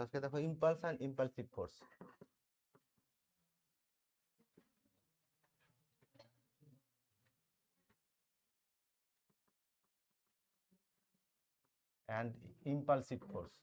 আজকে দেখো impulse and impulsive force. And impulsive force.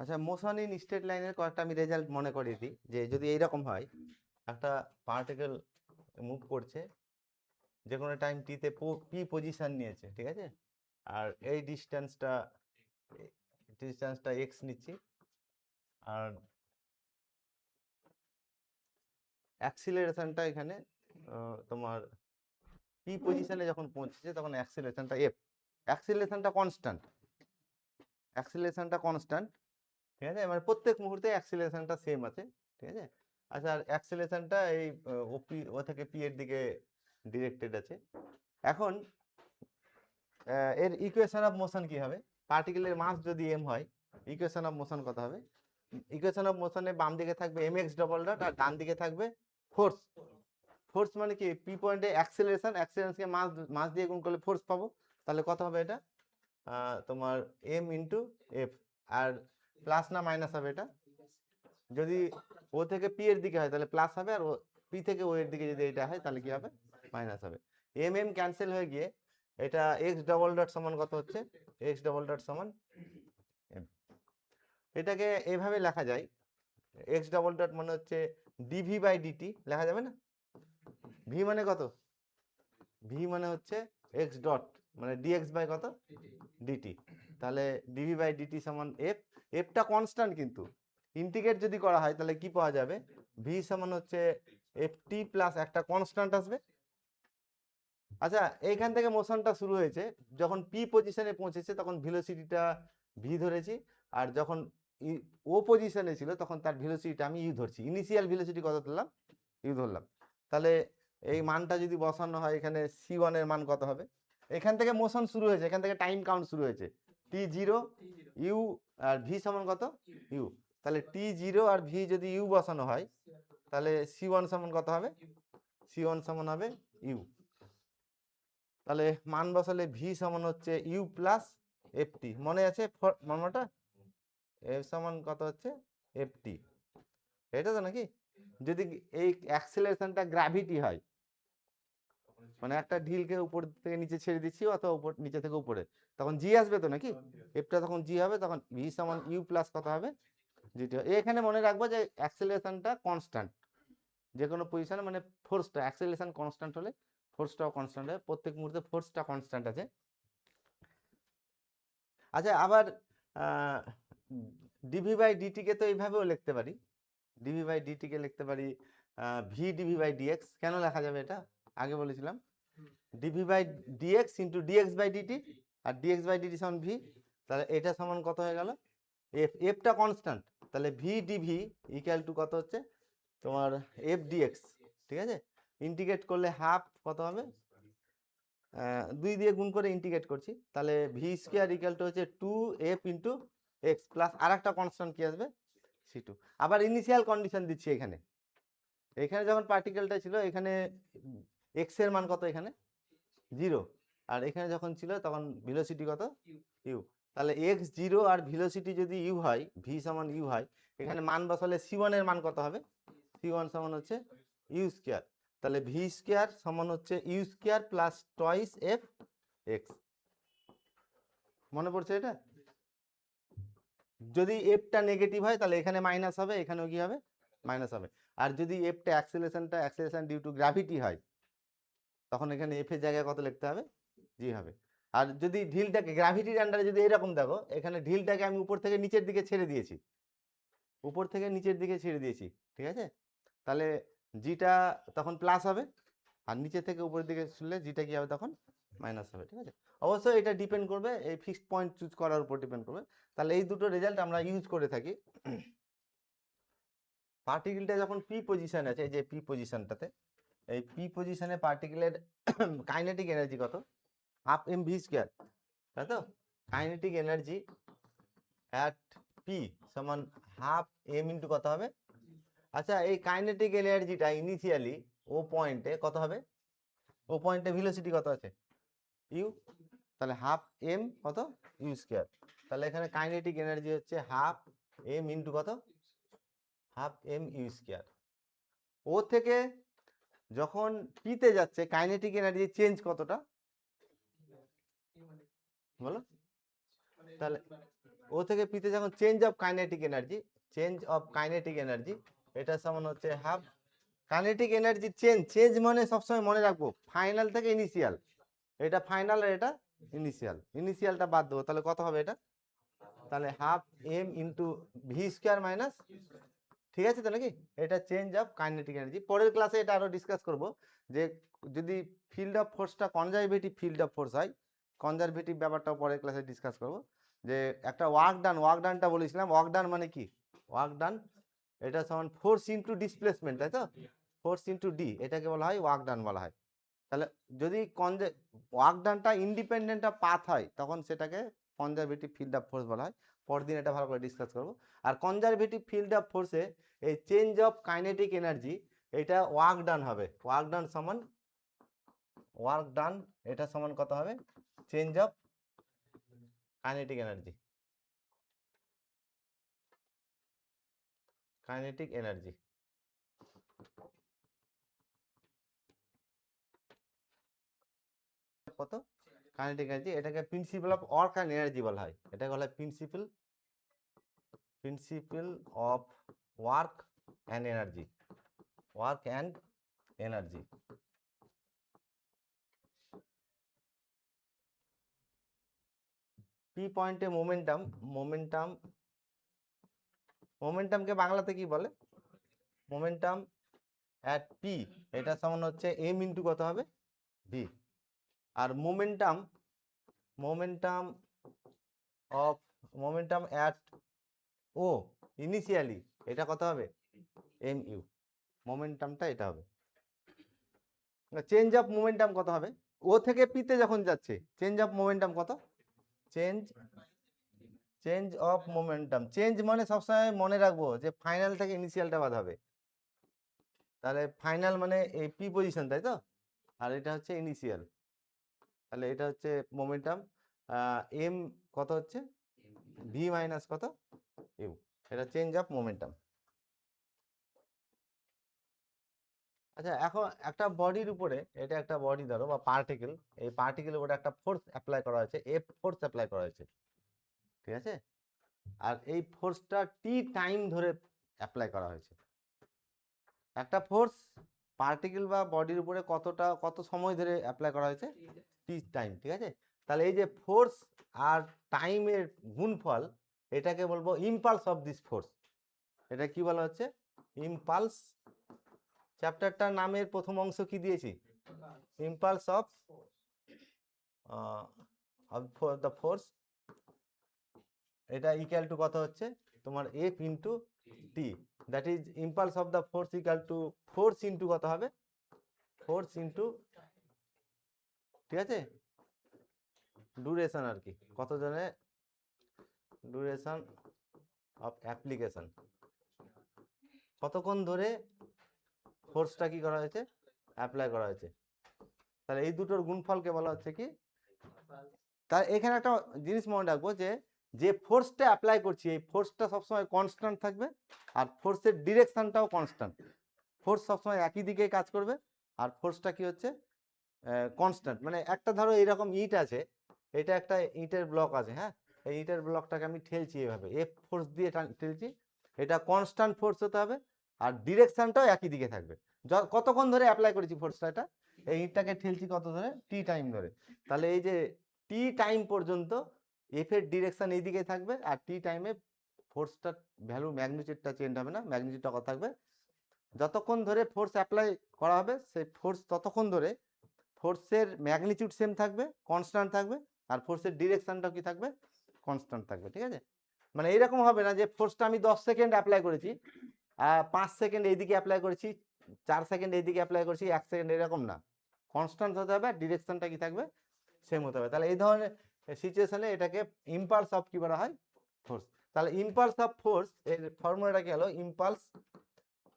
আচ্ছা, মোশন ইন স্ট্রেট লাইনের কয়েকটা আমি রেজাল্ট মনে করিয়ে দিই। যে যদি এইরকম হয়, একটা পার্টিকেল মুভ করছে, যে কোনো টাইম টিতে পি পজিশন নিয়েছে, ঠিক আছে, আর এই ডিস্টেন্সটা এক্স নিচ্ছি, আর অ্যাক্সিলারেশনটা এখানে তোমার পি পজিশনে যখন পৌঁছেছে তখন অ্যাক্সিলারেশনটা এফ। অ্যাক্সিলারেশনটা কনস্ট্যান্ট, ঠিক আছে, মানে প্রত্যেক মুহূর্তে অ্যাক্সিলারেশনটা সেম আছে, ঠিক আছে। আচ্ছা, আর অ্যাক্সিলারেশনটা এই ও থেকে পি এর দিকে ডিরেক্টেড আছে। এখন এর ইকুয়েশন অফ মোশন কি হবে? পার্টিকেলের মাস যদি এম হয়, ইকুয়েশন অফ মোশন কত হবে? ইকুয়েশন অফ মোশনে বাম দিকে থাকবে এম এক্স ডবল ডট, আর ডান দিকে থাকবে ফোর্স। ফোর্স মানে কি? পি পয়েন্টে অ্যাক্সিলারেশনকে মাস দিয়ে গুণ করলে ফোর্স পাবো। তাহলে কত হবে এটা? তোমার এম ইন্টু এফ। আর প্লাস না মাইনাস হবে এটা? যদি ও থেকে পি এর দিকে হয় তাহলে প্লাস হবে, আর পি থেকে ও এর দিকে যদি এটা হয় তাহলে কি হবে? মাইনাস হবে। এম এম ক্যান্সেল হয়ে গিয়ে এটা এক্স ডবল ডট সমান কত হচ্ছে? এক্স ডবল ডট সমান এম। এটাকে এভাবে লেখা যায়, এক্স ডবল ডট মানে হচ্ছে ডিভি বাই ডিটি লেখা যাবে না? ভি মানে কত? ভি মানে হচ্ছে এক্স ডট, মানে ডিএক্স বাই কত? ডিটি। তাহলে ডিভি বাই ডিটি সমান এফ। এফটা কনস্ট্যান্ট, কিন্তু ইন্টিগ্রেট যদি করা হয় তাহলে কি পাওয়া যাবে? ভি সমান হচ্ছে এফ টি প্লাস একটা কনস্ট্যান্ট আসবে। আচ্ছা, এইখান থেকে মোশনটা শুরু হয়েছে, যখন পি পজিশনে পৌঁছেছে তখন ভেলোসিটিটা ভি ধরেছি, আর যখন ও পজিশনে ছিল তখন তার ভেলোসিটিটা আমি ইউ ধরছি। ইনিশিয়াল ভেলোসিটি কত ধরলাম? ইউ ধরলাম। তাহলে এই মানটা যদি বসানো হয়, এখানে সি ওয়ান এর মান কত হবে? এখান থেকে মোশন শুরু হয়েছে, এখান থেকে টাইম কাউন্ট শুরু হয়েছে। টি জিরো ইউ, আর ভি সমান কত? ইউ। তাহলে টি জিরো আর ভি যদি ইউ বসানো হয় তাহলে সি ওয়ান সমান কত হবে? সি ওয়ান সমান হবে ইউ। তাহলে মান বসালে ভি সমান হচ্ছে ইউ প্লাস এফ টি। মনে আছে মানটা? এফ সমান কত হচ্ছে? F T. এটা তো নাকি? যদি এই অ্যাক্সিলারেশনটা গ্র্যাভিটি হয়, মানে একটা ঢিলকে উপর থেকে নিচে ছেড়ে দিচ্ছি অথবা উপর নিচে থেকে উপরে, তখন জি আসবে তো নাকি? এফটা তখন জি হবে, তখন ভি সমান ইউ প্লাস কত হবে? জিটি। এখানে মনে রাখবো যে অ্যাক্সিলারেশনটা কনস্ট্যান্ট যে কোনো পজিশনে, মানে ফোর্সটা অ্যাক্সিলারেশন কনস্ট্যান্ট হলে ফোর্সটাও কনস্ট্যান্ট হয়। প্রত্যেক মুহূর্তে ফোর্সটা কনস্ট্যান্ট আছে। আচ্ছা, আবার ডিভি বাই ডিটিকে তো এইভাবেও লিখতে পারি। ডিভি বাই ডিটিকে লিখতে পারি ভি ডিভি বাই ডিএক্স। কেন লেখা যাবে এটা? আগে বলেছিলাম dv by dx into dx by dt, আর ডিএক্স বাই ডিটি সমান ভি। তাহলে এটা সমান কত হয়ে গেল? এফ। এফটা কনস্ট্যান্ট, তাহলে ভি ডিভি ইকুয়াল টু কত হচ্ছে তোমার? এফ ডিএক্স, ঠিক আছে। ইন্টিগ্রেট করলে হাফ কত হবে? 2 দিয়ে গুণ করে ইন্টিগ্রেট করছি, তাহলে ভি স্কোয়ার ইকুয়াল টু হচ্ছে 2f ইন্টু এক্স প্লাস আর একটা কনস্ট্যান্ট কি আসবে? সি2। আবার ইনিশিয়াল কন্ডিশন দিচ্ছি এখানে। এখানে যখন পার্টিকেলটা ছিল এখানে এক্স এর মান কত? এখানে 0। আর এখানে যখন ছিল তখন ভেলোসিটি কত? ইউ। তাহলে এক্স 0 আর ভেলোসিটি যদি ইউ হয়, ভি সমান ইউ হয়, এখানে মান বসালে সি ওয়ান এর মান কত হবে? সি ওয়ান সমান হচ্ছে ইউ স্কোয়ার। তাহলে ভি স্কোয়ার সমান হচ্ছে u square plus twice f x. মনে পড়ছে এটা? যদি এফটা নেগেটিভ হয় তাহলে এখানে মাইনাস হবে, এখানেও কি হবে? মাইনাস হবে। আর যদি এফটা অ্যাক্সেলারেশন ডিউ টু গ্র্যাভিটি হয় তখন এখানে এফ এর জায়গায় কত লিখতে হবে? জি হবে। আর যদি ঢিলটাকে গ্র্যাভিটির আন্ডারে যদি এরকম দেখো, এখানে ঢিলটাকে আমি উপর থেকে নিচের দিকে ছেড়ে দিয়েছি, উপর থেকে নিচের দিকে ছেড়ে দিয়েছি, ঠিক আছে। তাহলে জিটা তখন প্লাস হবে, আর নিচে থেকে উপরের দিকে শুনলে জিটা কি হবে? তখন মাইনাস হবে, ঠিক আছে। অবশ্যই এটা ডিপেন্ড করবে এই ফিক্সড পয়েন্ট চুজ করার উপর ডিপেন্ড করবে। তাহলে এই দুটো রেজাল্ট আমরা ইউজ করে থাকি। পার্টিকেলটা যখন পি পজিশন আছে, এই যে পি পজিশনটাতে, এই পি পজিশনে পার্টিকেলের কাইনেটিক এনার্জি কত? হাফ এম ভি স্কোয়ার, তাই তো? কাইনেটিক এনার্জি অ্যাট পি সমান হাফ এম ইন্টু কত হবে? আচ্ছা, এই কাইনেটিক এনার্জিটা ইনিশিয়ালি ও পয়েন্টে কত হবে? ও পয়েন্টে ভেলোসিটি কত আছে? ইউ। তাহলে হাফ এম কত? You square. তাহলে এখানে কাইনেটিক এনার্জি হচ্ছে হাফ এম ইন্টু কত? Half M U square. ও থেকে যখন পিতে যাচ্ছে কাইনেটিক এনার্জি চেঞ্জ কতটা বলো? তাহলে ও থেকে পিতে যখন চেঞ্জ অফ কাইনেটিক এনার্জি, এটা সমান হচ্ছে হাফ কাইনেটিক এনার্জি চেঞ্জ মানে সবসময় মনে রাখবো ফাইনাল থেকে ইনিশিয়াল। এটা ফাইনাল আর এটা ইনিশিয়ালটা বাদ দেবো, তাহলে কত হবে এটা? তাহলে half M into v square minus, ঠিক আছে তো নাকি? এটা চেঞ্জ অফ কাইনেটিক এনার্জি। পরের ক্লাসে এটা আরো ডিসকাস করব যে যদি ফিল্ড অফ ফোর্সটা কনজারভেটিভ ফিল্ড অফ ফোর্স হয়, কনজারভেটিভ ব্যাপারটাও পরের ক্লাসে ডিসকাস করব। যে একটা ওয়ার্ক ডানটা বলেছিলাম, ওয়ার্ক ডান মানে কি? ওয়ার্ক ডান এটা সমান ফোর্স ইন্টু ডিসপ্লেসমেন্ট, তাই তো? ফোর্স ইন্টু ডি, এটাকে বলা হয় ওয়ার্ক ডান বলা হয়। তাহলে যদি ওয়ার্ক ডানটা ইন্ডিপেন্ডেন্ট অফ পাথ হয় তখন সেটাকে কনজারভেটিভ ফিল্ড অফ ফোর্স বলা হয়। পরের দিন এটা ভালো করে ডিসকাস করব। আর কনজারভেটিভ ফিল্ড অফ ফোর্সে এই চেঞ্জ অফ কাইনেটিক এনার্জি এটা ওয়ার্ক ডান হবে। ওয়ার্ক ডান এটা সমান কত হবে? Change of kinetic energy. কত? কাইনেটিক এনার্জি, এটাকে principal of work and energy বলা হয়। এটাকে বলা হয় principal of work and energy. P পয়েন্টে মোমেন্টামকে বাংলাতে কি বলে? মোমেন্টাম অ্যাট পি, এটা সমান হচ্ছে এম ইন্টু কত হবে? ভি। আর মোমেন্টাম অ্যাট ও ইনিশিয়ালি এটা কত হবে? M you. মোমেন্টামটা এটা হবে। চেঞ্জ অফ মোমেন্টাম কত হবে? ও থেকে পিতে যখন যাচ্ছে চেঞ্জ অফ মোমেন্টাম কত? চেঞ্জ অফ মোমেন্টাম, চেঞ্জ মানে সবসময় মনে রাখবো যে ফাইনাল থেকে ইনিশিয়ালটা বাদ হবে। তাহলে ফাইনাল মানে এই পি পজিশন, তাই তো? আর এটা হচ্ছে ইনিশিয়াল। তাহলে এটা হচ্ছে মোমেন্টাম। এম কত হচ্ছে? ভি মাইনাস কত? ইউ। এটা চেঞ্জ অফ মোমেন্টাম। আচ্ছা, এখন একটা বডির উপরে, এটা একটা বডি ধরো বা পার্টিকেল, এই পার্টিকেলের উপরে একটা ফোর্স অ্যাপ্লাই করা হয়েছে, এফ ফোর্স অ্যাপ্লাই করা হয়েছে, ঠিক আছে? আর এই ফোর্সটা টি টাইম ধরে অ্যাপ্লাই করা হয়েছে। একটা ফোর্স পার্টিকেল বা বডির উপরে কত সময় ধরে অ্যাপ্লাই করা হয়েছে? টি টাইম, ঠিক আছে? তাহলে এই যে ফোর্স আর টাইমের গুণফল, এটাকে বলবো ইম্পালস অফ দিস ফোর্স। এটা কি বলা হচ্ছে? ইম্পালস। চ্যাপ্টারটার নামের প্রথম অংশ কি দিয়েছি? Impulse of the force. এটা ইকুয়াল টু কত হচ্ছে তোমার? F into T. That is impulse of the force equal to force into কত হবে? ফোর্স ইন্টু, ঠিক আছে, ডুরেশন আর কি, কত জনে ডুরেশন অফ অ্যাপ্লিকেশন, কতক্ষণ ধরে ফোর্সটা কি করা হয়েছে? অ্যাপ্লাই করা হয়েছে। তাহলে এই দুটোর গুণফলকে বলা হচ্ছে কি? তাই এখানে একটা জিনিস মনে রাখবো যে ফোর্সটা অ্যাপ্লাই করছি এই ফোর্সটা সবসময় কনস্ট্যান্ট থাকবে, আর ফোর্সের ডিরেকশনটাও কনস্ট্যান্ট। ফোর্স সবসময় একই দিকে কাজ করবে, আর ফোর্সটা কি হচ্ছে? কনস্ট্যান্ট। মানে একটা ধরো এইরকম ইট আছে, এটা একটা ইটের ব্লক আছে, হ্যাঁ, এই ইটের ব্লকটাকে আমি ঠেলছি এভাবে, এফ ফোর্স দিয়ে ঠেলছি, এটা কনস্ট্যান্ট ফোর্স হতে হবে, আর ডিরেকশনটাও একই দিকে থাকবে। কতক্ষণ ধরে অ্যাপ্লাই করেছি ফোর্সটা? এটা এই ইটটাকে ঠেলছি কত ধরে? টি টাইম ধরে। তাহলে এই যে টি টাইম পর্যন্ত এফ এর ডিরেকশন এই দিকে থাকবে, আর টি টাইমে ফোর্সটা ভ্যালু ম্যাগনিটিউডটা চেঞ্জ হবে না, ম্যাগনিটিউডটা কত থাকবে? যতক্ষণ ধরে ফোর্স অ্যাপ্লাই করা হবে সেই ফোর্স ততক্ষণ ধরে ফোর্সের ম্যাগনিটিউড সেম থাকবে, কনস্ট্যান্ট থাকবে, আর ফোর্সের ডিরেকশনটাও কি থাকবে? কনস্ট্যান্ট থাকবে, ঠিক আছে? মানে এইরকম হবে না যে ফোর্সটা আমি 10 সেকেন্ড অ্যাপ্লাই করেছি, 5 সেকেন্ড এইদিকে অ্যাপ্লাই করেছি, 4 সেকেন্ড এইদিকে অ্যাপ্লাই করেছি, 1 সেকেন্ড, এরকম না, কনস্ট্যান্ট হতে হবে, আর ডিরেকশনটা কি থাকবে? সেম হতে হবে। তাহলে এই ধরনের সিচুয়েশনে এটাকে ইম্পালস অফ কি বলা হয়? ফোর্স। তাহলে ইম্পালস অফ ফোর্স এর ফর্মুলাটা কি হলো,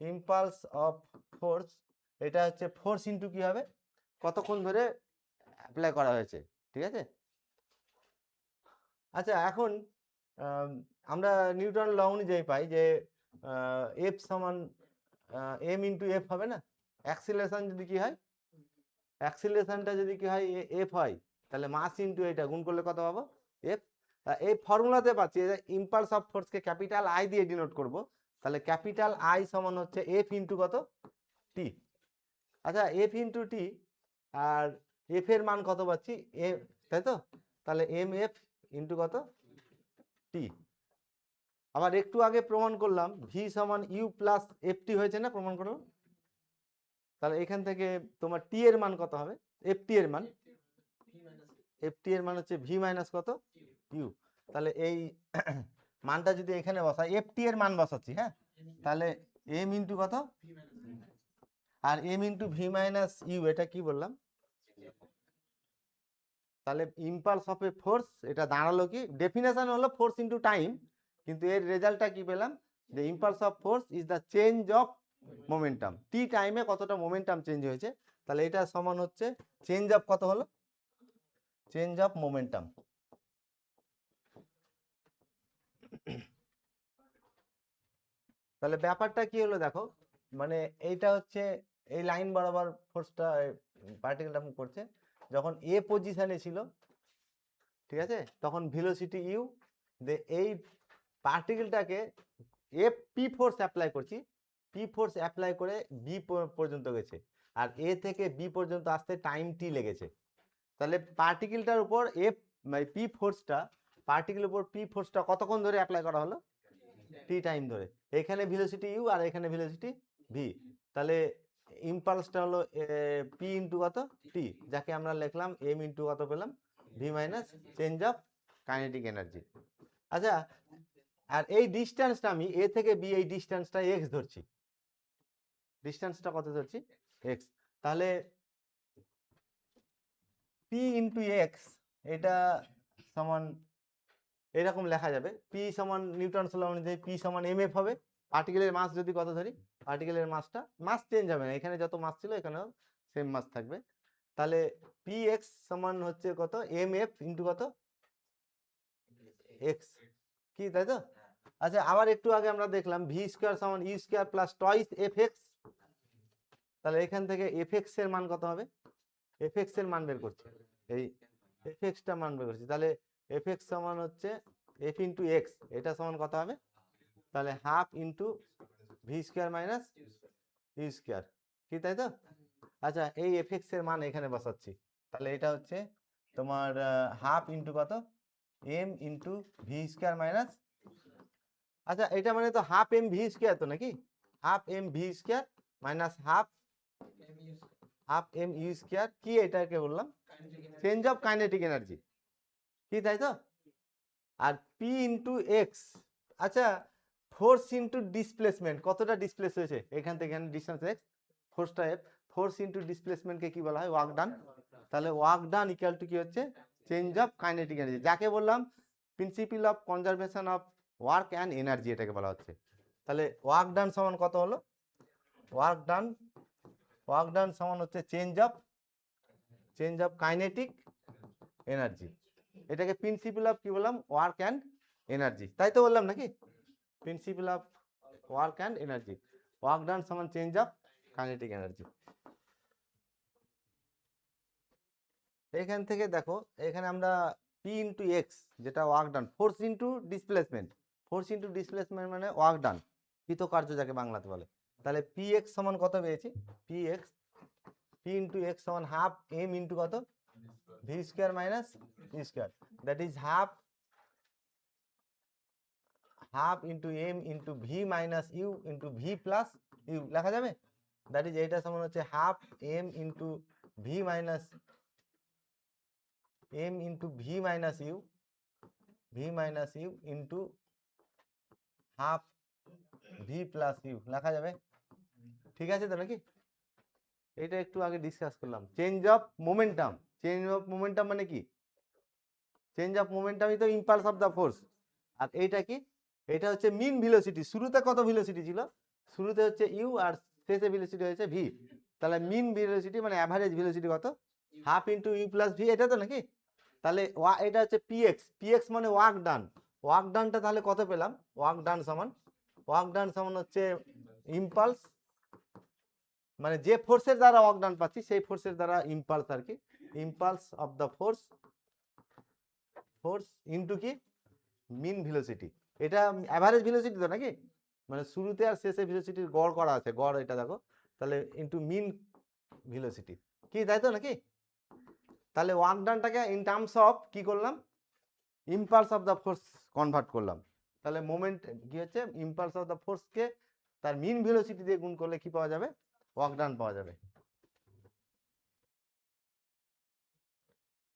ইম্পালস অফ ফোর্স, এটা হচ্ছে ফোর্স ইন্টু কি হবে, কতক্ষণ ধরে অ্যাপ্লাই করা হয়েছে, ঠিক আছে। আচ্ছা এখন আমরা নিউটন ল অনুযায়ী পাই যে এফ সমান এম ইন্টু এফ হবে না, অ্যাক্সিলারেশন যদি কি হয়, অ্যাক্সিলারেশনটা যদি কি হয় এফ হয়, তাহলে মাস ইন্টু এটা গুণ করলে কত পাবো, এফ। এই ফর্মুলাতে পাচ্ছি ইম্পালস অফ ফোর্সকে ক্যাপিটাল আই দিয়ে ডিনোট করব, তাহলে ক্যাপিটাল আই সমান হচ্ছে এফ ইন্টু কত, টি। আচ্ছা এফ ইন্টু টি, আর এফ এর মান কত পাচ্ছি, এ, তাই তো, তাহলে এম এফ ইন্টু কত, টি। আবার একটু আগে প্রমাণ করলাম ভি সমান ইউ প্লাস এফ টি হয়েছে না, প্রমাণ করলাম। তাহলে এখান থেকে তোমার টি এর মান কত হবে, এফ টি এর মান, এফ টি এর মান হচ্ছে ভি মাইনাস কত, ইউ। তাহলে এই মানটা যদি এখানে বসাই, এফ টি এর মান বসাচ্ছি, হ্যাঁ, তাহলে এম ইন্টু কত, আর m into v minus u, এটা কি বললাম, তাহলে ইম্পালস অফ এ ফোর্স, এটা দাঁড়ালো কি, ডেফিনেশন হলো ফোর্স ইন্টু টাইম, কিন্তু এর রেজাল্টটা কি পেলাম, যে impulse of force is the change of momentum, T টাইমে কতটা মোমেন্টাম চেঞ্জ হয়েছে, তাহলে এটা সমান হচ্ছে চেঞ্জ অফ কত হলো, চেঞ্জ অফ মোমেন্টাম। তাহলে ব্যাপারটা কি হলো দেখো, মানে এইটা হচ্ছে এই লাইন বরাবর ফোর্সটা পার্টিকেলটা মুভ করছে, যখন এ পজিশনে ছিল, ঠিক আছে, তখন ভেলোসিটি ইউ, এই পার্টিকেলটাকে এ পি ফোর্স অ্যাপ্লাই করছি, পি ফোর্স অ্যাপ্লাই করে বি পর্যন্ত গেছে, আর এ থেকে বি পর্যন্ত আসতে টাইম টি লেগেছে। তাহলে পার্টিকেলটার উপর এফ পি ফোর্সটা, পার্টিকেলের উপর পি ফোর্সটা কতক্ষণ ধরে অ্যাপ্লাই করা হলো, টি টাইম ধরে। এখানে ভেলোসিটি ইউ আর এখানে ভেলোসিটি ভি, তাহলে ইম্পালসটা হলো পি ইন্টু কত, টি, যাকে আমরা লিখলাম এম ইন্টু কত পেলাম, V minus change of kinetic energy. আচ্ছা, আর এই ডিস্টেন্সটা আমি এ থেকে বি, এই ডিস্টেন্সটা এক্স ধরছি, ডিস্টেন্সটা কত ধরছি, এক্স। তাহলে পি ইন্টু এক্স, এটা সমান এরকম লেখা যাবে, পি সমান নিউটন ল অনুযায়ী পি সমান এম এফ হবে, পার্টিকেলের মাস যদি কত ধরি, পার্টিকেলের মাসটা, মাস চেঞ্জ হবে না, এখানে যত মাস ছিল এখানেও সেম মাস থাকবে, তাহলে পি এক্স সমান হচ্ছে কত, এম এফ ইন্টু কত, এক্স, কি তাই তো। আচ্ছা আবার একটু আগে আমরা দেখলাম ভি স্কোয়ার সমান u square plus twice f x, তাহলে এখান থেকে এফ এক্স এর মান কত হবে, এফ এক্স এর মান বের করছি, এই এফ এক্সটা মান বের করছি, তাহলে এফ এক্স সমান হচ্ছে এফ ইন্টু এক্স, এটা সমান কত হবে, তাহলে half into v square minus u square, কি তাই তো। আচ্ছা এই এফ এক্স এর মান এখানে বসাচ্ছি, তাহলে এটা হচ্ছে তোমার হাফ ইন্টু কত, m into v square minus, আচ্ছা এটা মানে তো হাফ এম ভি স্কোয়ার তো নাকি, half m V square minus half M U square, কি এটাকে বললাম, চেঞ্জ অফ কাইনেটিক এনার্জি, কি তাই তো। আর পি ইন্টু এক্স, আচ্ছা ফোর্স ইন্টু ডিসপ্লেসমেন্ট, কতটা ডিসপ্লেস হয়েছে এখান থেকে এখানে ডিস্টেন্স এক্স, ফোর্সটা এফ, ফোর্স ইন্টু ডিসপ্লেসমেন্টকে কি বলা হয়, ওয়ার্ক ডান, তাহলে ওয়ার্ক ডান ইকুয়াল টু কি হচ্ছে, চেঞ্জ অফ কাইনেটিক এনার্জি, যাকে বললাম principal of conservation of work and energy, এটাকে বলা হচ্ছে। তাহলে ওয়ার্ক ডান সমান কত হলো, ওয়ার্ক ডান সমান হচ্ছে চেঞ্জ অফ কাইনেটিক এনার্জি, এটাকে প্রিন্সিপাল অফ কি বললাম, ওয়ার্ক অ্যান্ড এনার্জি, তাই তো বললাম নাকি, principal of work and energy, work done সমান চেঞ্জ অফ কাইনেটিক এনার্জি। এখান থেকে দেখো এখানে আমরা পি ইন্টু এক্স, যেটা work done, force into displacement, মানে ওয়ার্ক ডান, কৃতকার্য যাকে বাংলাতে বলে, তাহলে পি এক্স সমান কত পেয়েছি, পি ইন্টু এক্স সমান হাফ এম ইন্টু কত, v square minus u square, that is half into m into v minus u into v plus u লেখা যাবে, দ্যাট ইজ এইটা সমান হচ্ছে half M into v minus m into v minus u into half V plus u লেখা যাবে, ঠিক আছে তো নাকি। এটা একটু আগে ডিসকাস করলাম, চেঞ্জ অফ মোমেন্টাম, মানে কি, চেঞ্জ অফ মোমেন্টামই তো ইম্পালস অফ দ্য ফোর্স, আর এইটা কি, এটা হচ্ছে মিন ভেলোসিটি। শুরুতে কত ভেলোসিটি ছিল? শুরুতে হচ্ছে ইউ আর শেষে ভেলোসিটি হয়েছে ভি। তাহলে মিন ভেলোসিটি মানে অ্যাভারেজ ভেলোসিটি কত? Half into u plus v, এটা তো নাকি? তাহলে এটা হচ্ছে পিএক্স। পিএক্স মানে ওয়ার্ক ডান। ওয়ার্ক ডানটা তাহলে কত পেলাম? ওয়ার্ক ডান সমান হচ্ছে ইম্পালস, মানে যে ফোর্সের দ্বারা ওয়ার্ক ডান পাচ্ছি সেই ফোর্সের দ্বারা ইম্পালস আর কি, impulse of the force into কি মিন ভেলোসিটি। এটা অ্যাভারেজ ভেলোসিটি তো নাকি, মানে শুরুতে আর শেষে ভেলোসিটির গড় করা আছে, গড় এটা দেখো, তাহলে ইনটু মিন ভেলোসিটি, কি তাই তো নাকি? তাহলে ওয়ার্ক ডানটাকে ইন টার্মস অফ কি করলাম? Impulse of the force convert করলাম। তাহলে মোমেন্ট কি হচ্ছে? ইম্পালস অফ দ্য ফোর্সকে তার মিন ভেলোসিটি দিয়ে গুণ করলে কি পাওয়া যাবে? ওয়ার্ক ডান পাওয়া যাবে।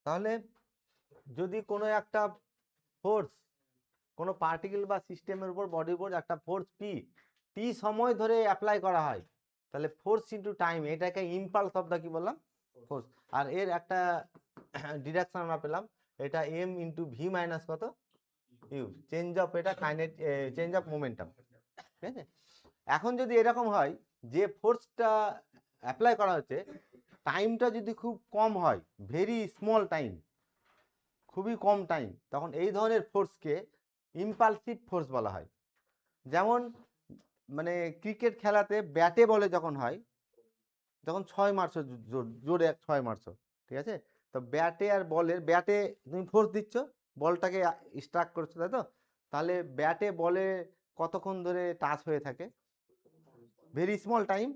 তাহলে যদি কোনো একটা ফোর্স, কোনো পার্টিকেল বা সিস্টেমের উপর, বডির উপর একটা ফোর্স পি সময় ধরে অ্যাপ্লাই করা হয়, তাহলে ফোর্স ইন্টু টাইম, এটাকে ইম্পালস অফ দ্য কি বললাম? ফোর্স। আর এর একটা ডিরেকশন আমরা পেলাম, এটা এম ইন্টু ভি মাইনাস কত? ইউ, চেঞ্জ অফ এটা চেঞ্জ অফ মোমেন্টাম, ঠিক আছে? এখন যদি এরকম হয় যে ফোর্সটা অ্যাপ্লাই করা হচ্ছে, টাইমটা যদি খুব কম হয়, ভেরি স্মল টাইম, খুবই কম টাইম, তখন এই ধরনের ফোর্সকে ইম্পালসিভ ফোর্স বলা হয়। যেমন মানে ক্রিকেট খেলাতে ব্যাটে বলে যখন হয়, যখন 6 মারছো, জোরে 6 মারছো, ঠিক আছে? তো ব্যাটে আর বলের, ব্যাটে তুমি ফোর্স দিচ্ছ, বলটাকে স্ট্রাক করছো, তাই তো? তাহলে ব্যাটে বলে কতক্ষণ ধরে টাচ হয়ে থাকে? Very small time.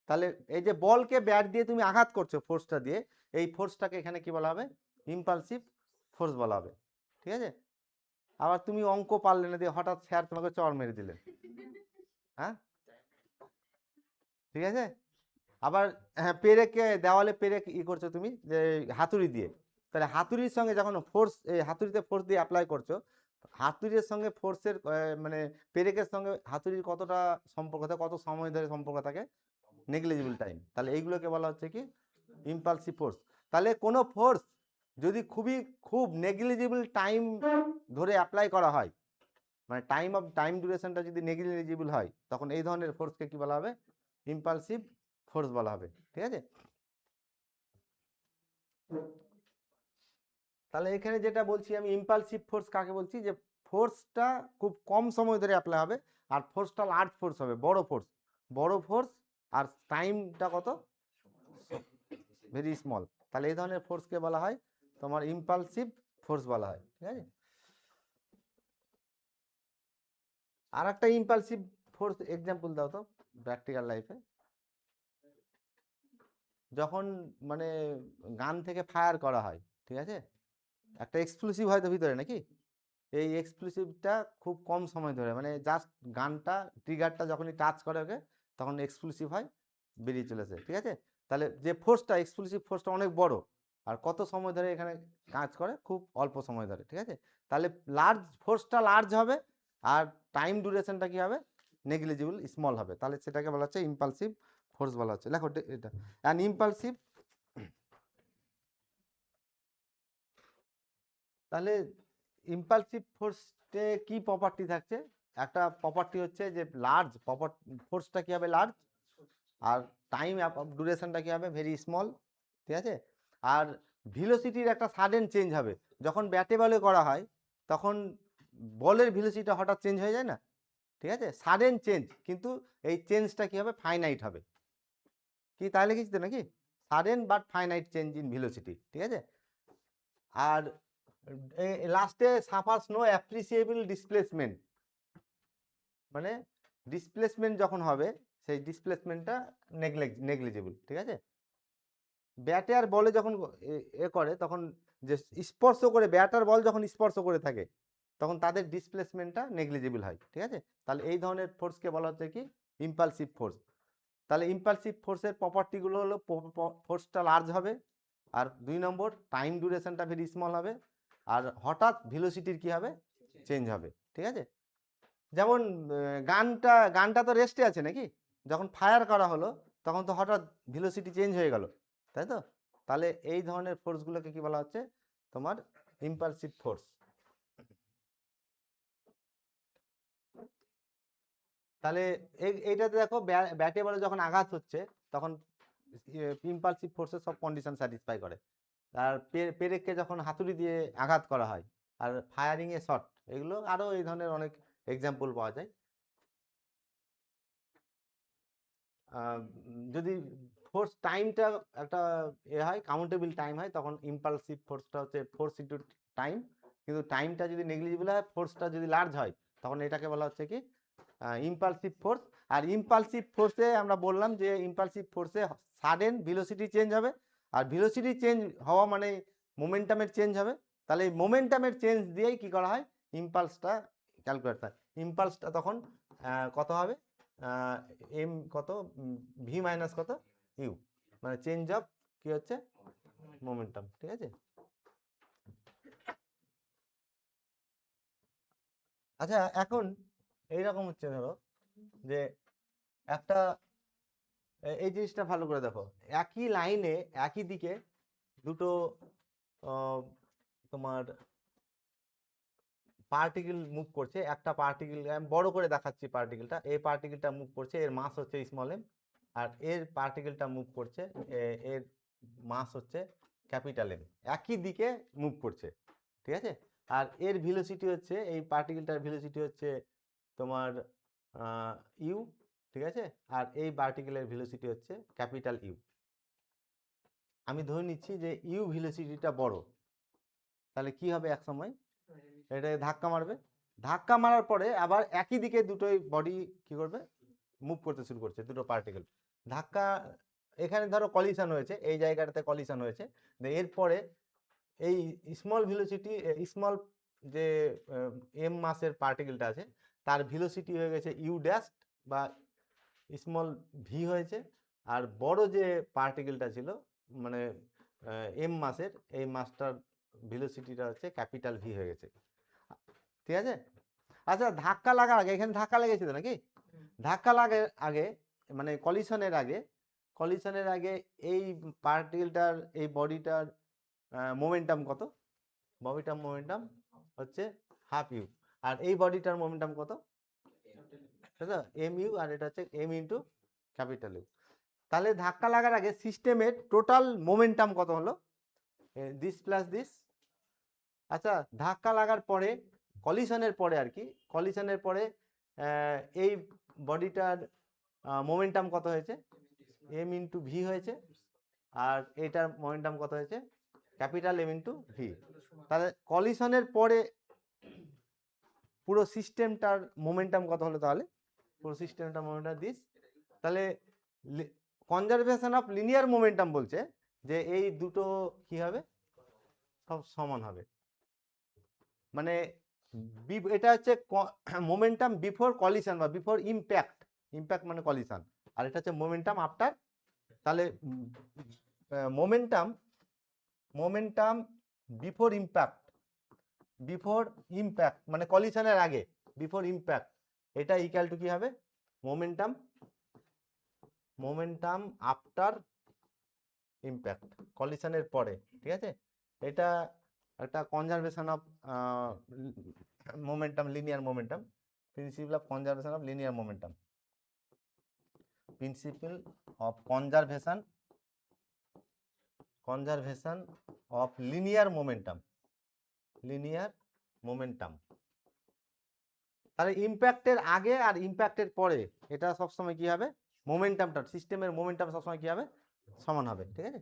তাহলে এই যে বলকে ব্যাট দিয়ে তুমি আঘাত করছো ফোর্সটা দিয়ে, এই ফোর্সটাকে এখানে কি বলা হবে? ইম্পালসিভ ফোর্স বলা হবে, ঠিক আছে? আবার তুমি অঙ্ক পারলে না দিয়ে হঠাৎ স্যার তোমাকে চড় মেরে দিলেন, হ্যাঁ, ঠিক আছে? আবার হ্যাঁ, পেরেকে দেওয়ালে পেরেক করছো তুমি যে হাতুড়ি দিয়ে, তাহলে হাতুড়ির সঙ্গে যখন ফোর্স, হাতুড়িতে ফোর্স দিয়ে অ্যাপ্লাই করছো, হাতুড়ির সঙ্গে ফোর্সের মানে পেরেকের সঙ্গে হাতুড়ির কতটা সম্পর্ক থাকে, কত সময় ধরে সম্পর্ক থাকে? Negligible time. তাহলে এইগুলোকে বলা হচ্ছে কি? Impulsive force. তাহলে কোনো ফোর্স যদি খুব নেগলিজিবল টাইম ধরে অ্যাপ্লাই করা হয়, মানে টাইম ডিউরেশনটা যদি নেগলিজিবল হয়, তখন এই ধরনের ফোর্সকে কি বলা হবে? ইম্পালসিভ ফোর্স বলা হবে, ঠিক আছে? তাহলে এখানে যেটা বলছি আমি, ইম্পালসিভ ফোর্স কাকে বলছি? যে ফোর্সটা খুব কম সময় ধরে অ্যাপ্লাই হবে, আর ফোর্সটা লার্জ ফোর্স হবে, বড় ফোর্স, আর টাইমটা কত? Very small. তাহলে এই ধরনের ফোর্সকে বলা হয় তোমার ইম্পালসিভ ফোর্স বলা হয়, ঠিক আছে? আর একটা ইম্পালসিভ ফোর্স এক্সাম্পল দাও তো প্র্যাকটিক্যাল লাইফে। যখন মানে গান থেকে ফায়ার করা হয়, ঠিক আছে, একটা এক্সপ্লোসিভ হয়তো ভিতরে নাকি, এই এক্সপ্লোসিভটা খুব কম সময় ধরে, মানে জাস্ট গানটা ট্রিগারটা যখনই টাচ করে ওকে, তখন এক্সপ্লোসিভ হয়, বেরিয়ে চলেছে, ঠিক আছে? তাহলে যে ফোর্সটা, এক্সপ্লোসিভ ফোর্সটা অনেক বড়, আর কত সময় ধরে এখানে কাজ করে? খুব অল্প সময় ধরে, ঠিক আছে? তাহলে ফোর্সটা লার্জ হবে, আর টাইম ডিউরেশনটা কি হবে? নেগলিজিবল, স্মল হবে। তাহলে সেটাকে বলা হচ্ছে ইম্পালসিভ ফোর্স বলা হচ্ছে। দেখো এটা অ্যান ইম্পালসিভ। তাহলে ইম্পালসিভ ফোর্সে কি প্রপার্টি থাকছে? একটা প্রপার্টি হচ্ছে যে ফোর্সটা কি হবে? লার্জ, আর টাইম ডিউরেশনটা কি হবে? ভেরি স্মল, ঠিক আছে? আর ভেলোসিটির একটা সাডেন চেঞ্জ হবে। যখন ব্যাটে বলে করা হয়, তখন বলের ভেলোসিটি হঠাৎ চেঞ্জ হয়ে যায় না, ঠিক আছে? সাডেন চেঞ্জ, কিন্তু এই চেঞ্জটা কি হবে? ফাইনাইট হবে। কি তাহলে কিছু তো নাকি? Sudden but finite change in velocity, ঠিক আছে? আর লাস্টে সাফার্স নো অ্যাপ্রিসিয়েবল ডিসপ্লেসমেন্ট, মানে ডিসপ্লেসমেন্ট যখন হবে, সেই ডিসপ্লেসমেন্টটা নেগলিজিবল, ঠিক আছে? ব্যাটে আর বলে যখন করে, তখন যে স্পর্শ করে, ব্যাট আর বল যখন স্পর্শ করে থাকে, তখন তাদের ডিসপ্লেসমেন্টটা নেগলিজিবল হয়, ঠিক আছে? তাহলে এই ধরনের ফোর্সকে বলা হচ্ছে কি? Impulsive force. তাহলে ইম্পালসিভ ফোর্সের প্রপার্টিগুলো হলো, ফোর্সটা লার্জ হবে, আর 2 নম্বর টাইম ডিউরেশনটা ভেরি স্মল হবে, আর হঠাৎ ভেলোসিটির কি হবে? চেঞ্জ হবে, ঠিক আছে? যেমন গানটা তো রেস্টে আছে নাকি, যখন ফায়ার করা হলো তখন তো হঠাৎ ভেলোসিটি চেঞ্জ হয়ে গেল, তাই তো? তাহলে এই ধরনের ফোর্সগুলোকে কি বলা হচ্ছে? তোমার ইম্পালসিভ ফোর্স। তাহলে এইটাতে দেখো ব্যাটে বলে যখন আঘাত হচ্ছে তখন ইম্পালসিভ ফোর্সের সব কন্ডিশন স্যাটিসফাই করে। আর পেরেককে যখন হাতুড়ি দিয়ে আঘাত করা হয়, আর ফায়ারিং এ শট, এগুলো আরো এই ধরনের অনেক এক্সাম্পল পাওয়া যায়। যদি ফোর্স টাইমটা একটা হয়, কাউন্টেবল টাইম হয়, তখন ইম্পালসিভ ফোর্সটা হচ্ছে ফোর্স ইন্টু টাইম। কিন্তু টাইমটা যদি নেগলিজিবল হয়, ফোর্সটা যদি লার্জ হয়, তখন এটাকে বলা হচ্ছে কি ইম্পালসিভ ফোর্স। আর ইম্পালসিভ ফোর্সে আমরা বললাম যে ইম্পালসিভ ফোর্সে সাডেন ভেলোসিটি চেঞ্জ হবে, আর ভেলোসিটি চেঞ্জ হওয়া মানে মোমেন্টামের চেঞ্জ হবে। তাহলে এই মোমেন্টামের চেঞ্জ দিয়েই কি করা হয়, ইম্পালসটা ক্যালকুলেট হয়। ইম্পালসটা তখন কত হবে, এম কত, ভি মাইনাস কত, ইউ, মানে চেঞ্জ অফ কি হচ্ছে মোমেন্টাম। ঠিক আছে। আচ্ছা, এখন এইরকম হচ্ছে, ধরো যে একটা এই জিনিসটা ভালো করে দেখো, একই লাইনে একই দিকে দুটো তোমার পার্টিকেল মুভ করছে। একটা পার্টিকেল আমি বড় করে দেখাচ্ছি, পার্টিকেলটা, এই পার্টিকেলটা মুভ করছে, এর মাস হচ্ছে স্মল এম, আর এর পার্টিকেলটা মুভ করছে, এর মাস হচ্ছে ক্যাপিটাল এম। একই দিকে মুভ করছে, ঠিক আছে। আর এর ভেলোসিটি হচ্ছে, এই পার্টিকেলটার ভেলোসিটি হচ্ছে তোমার ইউ, ঠিক আছে। আর এই পার্টিকেলের ভেলোসিটি হচ্ছে ক্যাপিটাল ইউ। আমি ধরে নিচ্ছি যে ইউ ভেলোসিটিটা বড়, তাহলে কি হবে, এক সময় এটাকে ধাক্কা মারবে। ধাক্কা মারার পরে আবার একই দিকে দুটোই বডি কি করবে, মুভ করতে শুরু করছে, দুটো পার্টিকেল। ধাক্কা, এখানে ধরো কলিশন হয়েছে, এই জায়গাটাতে কলিশন হয়েছে, এরপরে এই স্মল ভেলোসিটি, স্মল যে এম মাসের পার্টিকেলটা আছে, তার ভেলোসিটি হয়ে গেছে ইউ ড্যাশ বা স্মল ভি হয়েছে। আর বড় যে পার্টিকেলটা ছিল মানে এম মাসের, এই মাসটার ভেলোসিটিটা হচ্ছে ক্যাপিটাল ভি হয়ে গেছে, ঠিক আছে। আচ্ছা, ধাক্কা লাগার আগে, এখানে ধাক্কা লেগেছিল নাকি, ধাক্কা লাগার আগে মানে কলিশনের আগে এই পার্টিকেলটার, এই বডিটার মোমেন্টাম কত, বডিটার মোমেন্টাম হচ্ছে হাফ ইউ, আর এই বডিটার মোমেন্টাম কত, তাই তো, এম ইউ, আর এটা হচ্ছে এম ইন্টু ক্যাপিটাল ইউ। তাহলে ধাক্কা লাগার আগে সিস্টেমের টোটাল মোমেন্টাম কত হলো, দিস প্লাস দিস। আচ্ছা, ধাক্কা লাগার পরে, কলিশনের পরে আর কি, কলিশনের পরে এই বডিটার মোমেন্টাম কত হয়েছে, এম ইন্টু ভি হয়েছে, আর এটার মোমেন্টাম কত হয়েছে, ক্যাপিটাল এম ইন্টু ভি। তাহলে কলিশনের পরে পুরো সিস্টেমটার মোমেন্টাম কত হলো, তাহলে পুরো সিস্টেমটার মোমেন্টাম দিস। তাহলে কনজারভেশন অফ লিনিয়ার মোমেন্টাম বলছে যে এই দুটো কি হবে, সব সমান হবে। মানে এটা হচ্ছে মোমেন্টাম বিফোর কলিশন বা বিফোর ইম্প্যাক্ট, ইম্প্যাক্ট মানে কলিশন, আর এটা হচ্ছে মোমেন্টাম আফটার। তাহলে মোমেন্টাম বিফোর ইম্প্যাক্ট মানে কলিশনের আগে, বিফোর ইম্প্যাক্ট, এটা ইকুয়াল টু কি হবে, মোমেন্টাম আফটার ইম্প্যাক্ট, কলিশনের পরে, ঠিক আছে। এটা একটা conservation of momentum, linear momentum, principal of conservation of linear momentum, principal of conservation of linear momentum, তাহলে ইম্প্যাক্টের আগে আর ইম্প্যাক্টের পরে এটা সবসময় কি হবে, মোমেন্টামটা, সিস্টেমের মোমেন্টাম সবসময় কি হবে, সমান হবে, ঠিক আছে।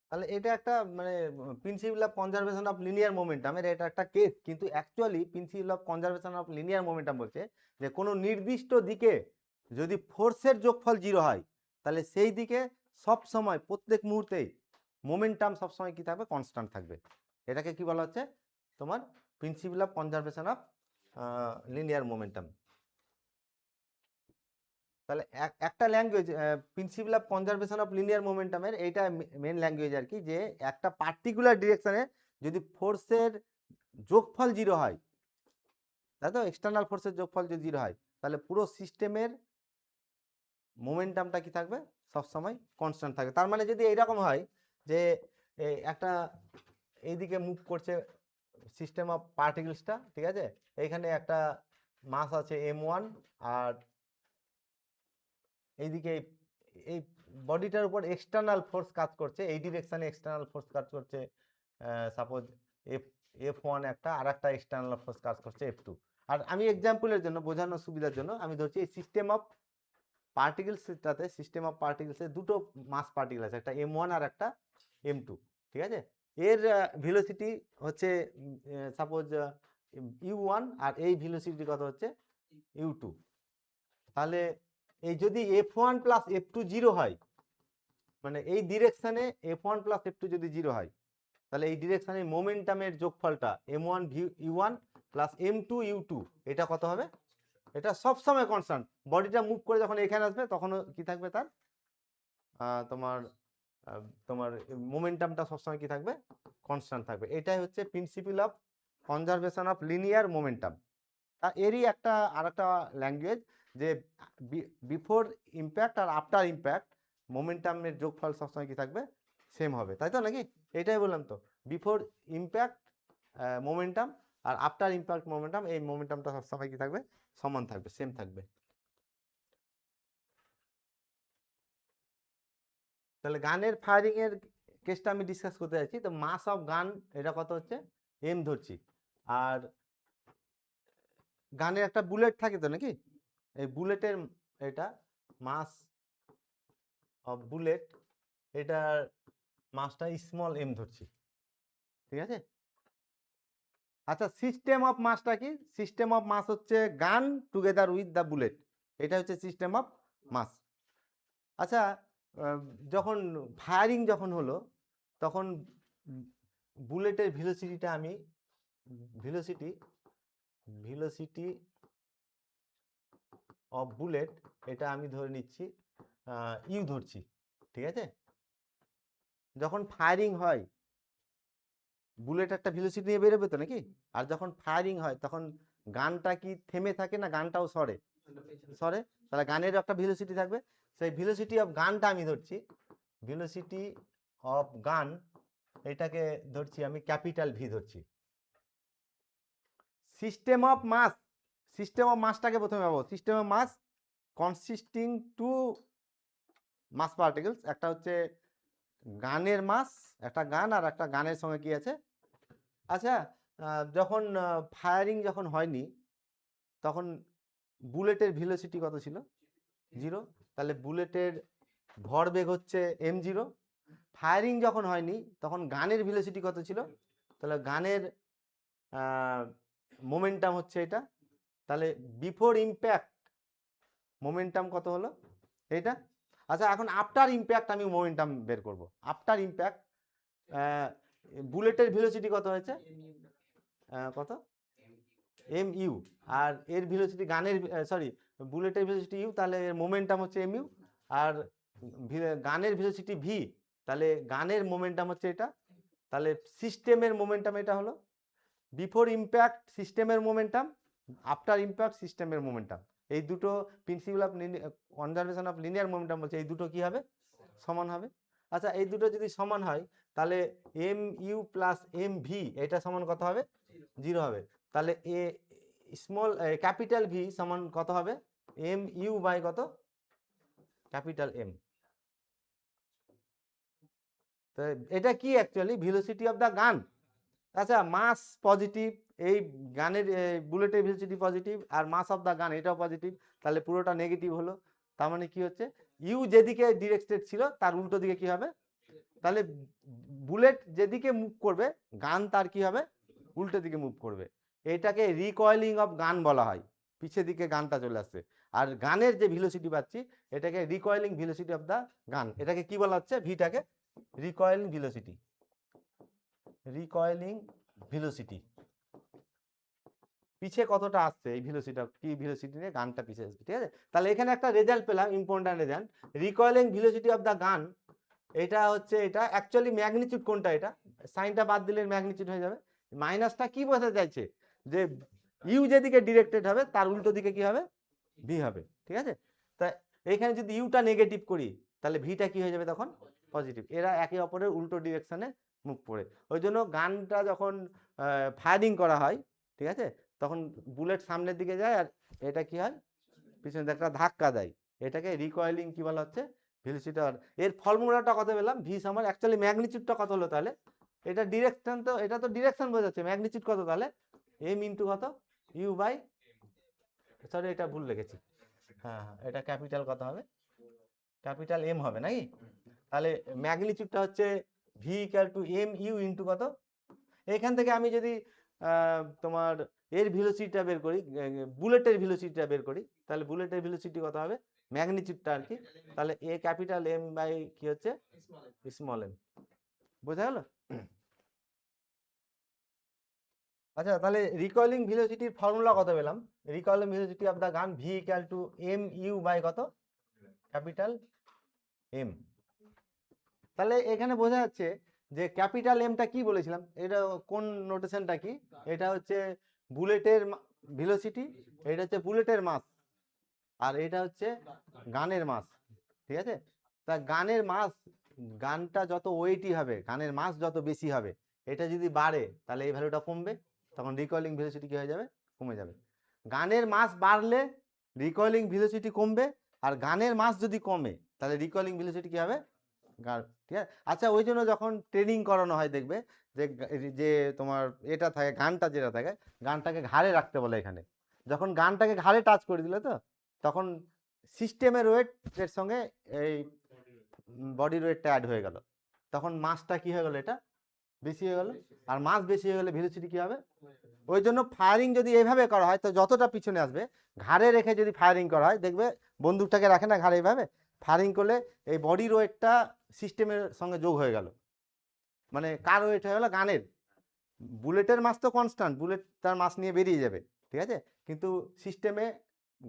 তাহলে এটা একটা মানে principle of conservation of linear মোমেন্টামের এটা একটা কেস, কিন্তু actually principle of conservation of linear momentum বলছে যে কোনো নির্দিষ্ট দিকে যদি ফোর্সের যোগফল 0 হয়, তাহলে সেই দিকে সব সময় প্রত্যেক মুহূর্তেই মোমেন্টাম সবসময় কি থাকবে, কনস্ট্যান্ট থাকবে। এটাকে কি বলা হচ্ছে, তোমার principle of conservation of linear momentum. তাহলে একটা language, principle of conservation of linear মোমেন্টামের এইটা মেন ল্যাঙ্গুয়েজ আর কি, যে একটা পার্টিকুলার ডিরেকশনে যদি ফোর্সের যোগফল 0 হয়, তাই তো, এক্সটার্নাল ফোর্সের যোগফল যদি 0 হয়, তাহলে পুরো সিস্টেমের মোমেন্টামটা কি থাকবে, সবসময় কনস্ট্যান্ট থাকবে। তার মানে যদি এইরকম হয় যে একটা এইদিকে মুভ করছে সিস্টেম অফ পার্টিকেলসটা, ঠিক আছে, এইখানে একটা মাস আছে m1, আর এইদিকে এই বডিটার উপর এক্সটার্নাল ফোর্স কাজ করছে, এই ডিরেকশনে এক্সটার্নাল ফোর্স কাজ করছে, সাপোজ F1 একটা, আর একটা এক্সটার্নাল ফোর্স কাজ করছে F2। আর আমি এক্সাম্পলের জন্য বোঝানোর সুবিধার জন্য আমি ধরছি এই সিস্টেম অফ পার্টিকেলসটাতে, সিস্টেম অফ পার্টিকেলসে দুটো মাস পার্টিকেল আছে, একটা m1 আর একটা m2, ঠিক আছে। এর ভেলোসিটি হচ্ছে সাপোজ u1, আর এই ভেলোসিটি কত হচ্ছে u2। তাহলে এই যদি f1 প্লাস f2 জিরো হয়, মানে এই ডিরেকশনে f1 প্লাস f2 যদি জিরো হয়, তাহলে এই ডিরেকশনে মোমেন্টামের যোগফলটা m1 u1 plus m2 u2 এটা কত হবে? এটা সবসময় কনস্ট্যান্ট। বডিটা মুভ করে যখন এখানে আসবে তখনও কি থাকবে তার তোমার তোমার মোমেন্টামটা সবসময় কি থাকবে? কনস্ট্যান্ট থাকবে। এটাই হচ্ছে principal of conservation of linear momentum. এরই একটা আরেকটা ল্যাঙ্গুয়েজ, যে বিফোর ইম্প্যাক্ট আর আফটার ইম্প্যাক্ট মোমেন্টামের যোগফল সবসময় কি থাকবে? সেম হবে, তাই তো নাকি? এটাই বললাম তো, বিফোর ইম্প্যাক্ট মোমেন্টাম আর আফটার ইম্প্যাক্ট মোমেন্টাম, এই মোমেন্টামটা সবসময় কি থাকবে? সমান থাকবে, সেম থাকবে। তাহলে গানের ফায়ারিং এর কেসটা আমি ডিসকাস করতে যাচ্ছি। তো মাস অফ গান এটা কত হচ্ছে? এম ধরছি। আর গানের একটা বুলেট থাকে তো নাকি? এই বুলেটের এটা মাস অফ বুলেট, এটার মাসটা স্মল এম ধরছি, ঠিক আছে। আচ্ছা, সিস্টেম অফ মাসটা কি? সিস্টেম অফ মাস হচ্ছে গান টুগেদার উইথ দ্য বুলেট, এটা হচ্ছে সিস্টেম অফ মাস। আচ্ছা, যখন ফায়ারিং যখন হলো তখন বুলেটের ভেলোসিটিটা আমি ভেলোসিটি অফ বুলেট এটা আমি ধরে নিচ্ছি ইউ ধরছি, ঠিক আছে। যখন ফায়ারিং হয় বুলেট একটা ভেলোসিটি নিয়ে বেরোবে তো নাকি? আর যখন ফায়ারিং হয় তখন গানটা কি থেমে থাকে না গানটাও সরে? সরে। তাহলে গানের একটা ভেলোসিটি থাকবে, সেই ভেলোসিটি অফ গানটা আমি ধরছি, ভেলোসিটি অফ গান এটাকে ধরছি আমি ক্যাপিটাল ভি ধরছি। System of mass, system of মাসটাকে প্রথমে পাবো। System of mass consisting two mass particles, একটা হচ্ছে গানের মাস, একটা গান আর একটা গানের সঙ্গে কি আছে। আচ্ছা, যখন ফায়ারিং যখন হয়নি তখন বুলেটের ভেলোসিটি কত ছিল? 0। তাহলে বুলেটের ভরবেগ হচ্ছে m0। ফায়ারিং যখন হয়নি তখন গানের ভেলোসিটি কত ছিল? তাহলে গানের মোমেন্টাম হচ্ছে এটা। তাহলে বিফোর ইম্প্যাক্ট মোমেন্টাম কত হলো? এইটা। আচ্ছা, এখন আফটার ইম্প্যাক্ট আমি মোমেন্টাম বের করব। আফটার ইম্প্যাক্ট বুলেটের ভেলোসিটি কত হয়েছে? কত? M U. আর এর ভেলোসিটি গানের সরি বুলেটের ভেলোসিটি ইউ, তাহলে এর মোমেন্টাম হচ্ছে এম ইউ। আর গানের ভেলোসিটি ভি, তাহলে গানের মোমেন্টাম হচ্ছে এটা। তাহলে সিস্টেমের মোমেন্টাম এটা হলো। বিফোর ইম্প্যাক্ট সিস্টেমের মোমেন্টাম, আফটার ইম্প্যাক্ট সিস্টেমের মোমেন্টাম, এই দুটো principal of conservation of linear momentum বলছে এই দুটো কি হবে? সমান হবে। আচ্ছা, এই দুটো যদি সমান হয় তাহলে m u plus M v এটা সমান কত হবে? 0 হবে। তাহলে এ স্মল ক্যাপিটাল ভি সমান কত হবে? এম ইউ বাই কত? Capital M. তো এটা কি অ্যাকচুয়ালি? ভেলোসিটি অফ দ্য গান। আচ্ছা, মাস পজিটিভ, এই গানের বুলেটের ভেলোসিটি পজিটিভ, আর মাস অফ দ্য গান এটাও পজিটিভ, তাহলে পুরোটা নেগেটিভ হলো। তার মানে কি হচ্ছে? ইউ যেদিকে ডিরেক্টেড ছিল তার উল্টো দিকে কি হবে? তাহলে বুলেট যেদিকে মুভ করবে গান তার কি হবে? উল্টো দিকে মুভ করবে। এটাকে রিকয়েলিং অফ গান বলা হয়, পিছের দিকে গানটা চলে আসছে। আর গানের যে ভেলোসিটি পাচ্ছি এটাকে রিকয়েলিং ভেলোসিটি অফ দ্য গান, এটাকে কি বলা হচ্ছে? ভিটাকে রিকয়েলিং ভেলোসিটি, রিকয়েলিং ভেলোসিটি। পিছে কতটা আসছে এই ভেলোসিটি, কি ভেলোসিটি নিয়ে গানটা পিছে আসবে, ঠিক আছে। তাহলে এখানে একটা রেজাল্ট পেলাম, important result. Recoiling velocity of the gun এটা হচ্ছে, এটা অ্যাকচুয়ালি ম্যাগনিটিউড কোনটা? এটা সাইনটা বাদ দিলে ম্যাগনিটিউড হয়ে যাবে। মাইনাসটা কি বোঝাতে চাইছে? যে ইউ যেদিকে ডিরেক্টেড হবে তার উল্টো দিকে কি হবে? ভি হবে, ঠিক আছে। তা এইখানে যদি ইউটা নেগেটিভ করি তাহলে ভিটা কি হয়ে যাবে তখন? পজিটিভ। এরা একে অপরের উল্টো ডিরেকশনে মুভ করে। ওই জন্য গানটা যখন ফায়ারিং করা হয়, ঠিক আছে, তখন বুলেট সামনের দিকে যায় আর এটা কি হয়, পিছনে দিকে একটা ধাক্কা দেয়, এটাকে রিকয়েলিং কি বলা হচ্ছে, ভেলোসিটি। এর ফর্মুলাটা কত পেলাম, ভি সমান অ্যাকচুয়ালি ম্যাগনিচিউডটা কত হলো তাহলে, এটা ডিরেকশন, তো এটা তো ডিরেকশন বোঝাচ্ছে, ম্যাগনিচিউড কত তাহলে, এম ইন্টু কত, ইউ বাই, সরি এটা ভুল লিখেছি, হ্যাঁ হ্যাঁ এটা ক্যাপিটাল কত হবে, ক্যাপিটাল এম হবে নাকি, তাহলে ম্যাগনিচিউডটা হচ্ছে v equal to M u into কত, এখান থেকে আমি যদি তোমার এর ভেলোসিটিটা বের করি, বুলেটের ভেলোসিটিটা বের করি, তাহলে বুলেটের ভেলোসিটি কত হবে, ম্যাগনিচিউডটা আর কি, তাহলে এ ক্যাপিটাল এম বাই কি হচ্ছে স্মল এম, বোঝা গেল। আচ্ছা তাহলে রিকয়েলিং ভেলোসিটির ফর্মুলা কত পেলাম, recoiling velocity of the gun V equal to M U by কত, ক্যাপিটাল এম। তাহলে এখানে বোঝা যাচ্ছে যে ক্যাপিটাল এমটা কি বলেছিলাম, এটা কোন নোটেশনটা কি, এটা হচ্ছে বুলেটের ভেলোসিটি, এটা হচ্ছে বুলেটের মাস, আর এটা হচ্ছে গানের মাস, ঠিক আছে। তা গানের মাস, গানটা যত ওয়েটি হবে, গানের মাস যত বেশি হবে, এটা যদি বাড়ে তাহলে এই ভ্যালুটা কমবে, তখন রিকয়েলিং ভেলোসিটি কি হয়ে যাবে, কমে যাবে। গানের মাস বাড়লে রিকয়েলিং ভেলোসিটি কমবে, আর গানের মাস যদি কমে তাহলে রিকয়েলিং ভেলোসিটি কি হবে, ঠিক আছে। আচ্ছা ওই জন্য যখন ট্রেনিং করানো হয় দেখবে যে যে তোমার এটা থাকে, গানটা যেটা থাকে, গানটাকে ঘাড়ে রাখতে বলে এখানে, যখন গানটাকে ঘাড়ে টাচ করে দিলে তো তখন সিস্টেমের ওয়েটের সঙ্গে এই বডির ওয়েটটা অ্যাড হয়ে গেল, তখন মাসটা কি হয়ে গেল, এটা বেশি হয়ে গেল, আর মাস বেশি হয়ে গেলে ভেলোসিটি কি হবে। ওই জন্য ফায়ারিং যদি এইভাবে করা হয় তো যতটা পিছনে আসবে, ঘাড়ে রেখে যদি ফায়ারিং করা হয় দেখবে বন্দুকটাকে রাখে না ঘাড়ে, এইভাবে ফায়ারিং করলে এই বডির ওয়েটটা সিস্টেমের সঙ্গে যোগ হয়ে গেল, মানে কার ওয়েট হয়ে গেল, গানের। বুলেটের মাস তো কনস্ট্যান্ট, বুলেট তার মাস নিয়ে বেরিয়ে যাবে, ঠিক আছে, কিন্তু সিস্টেমে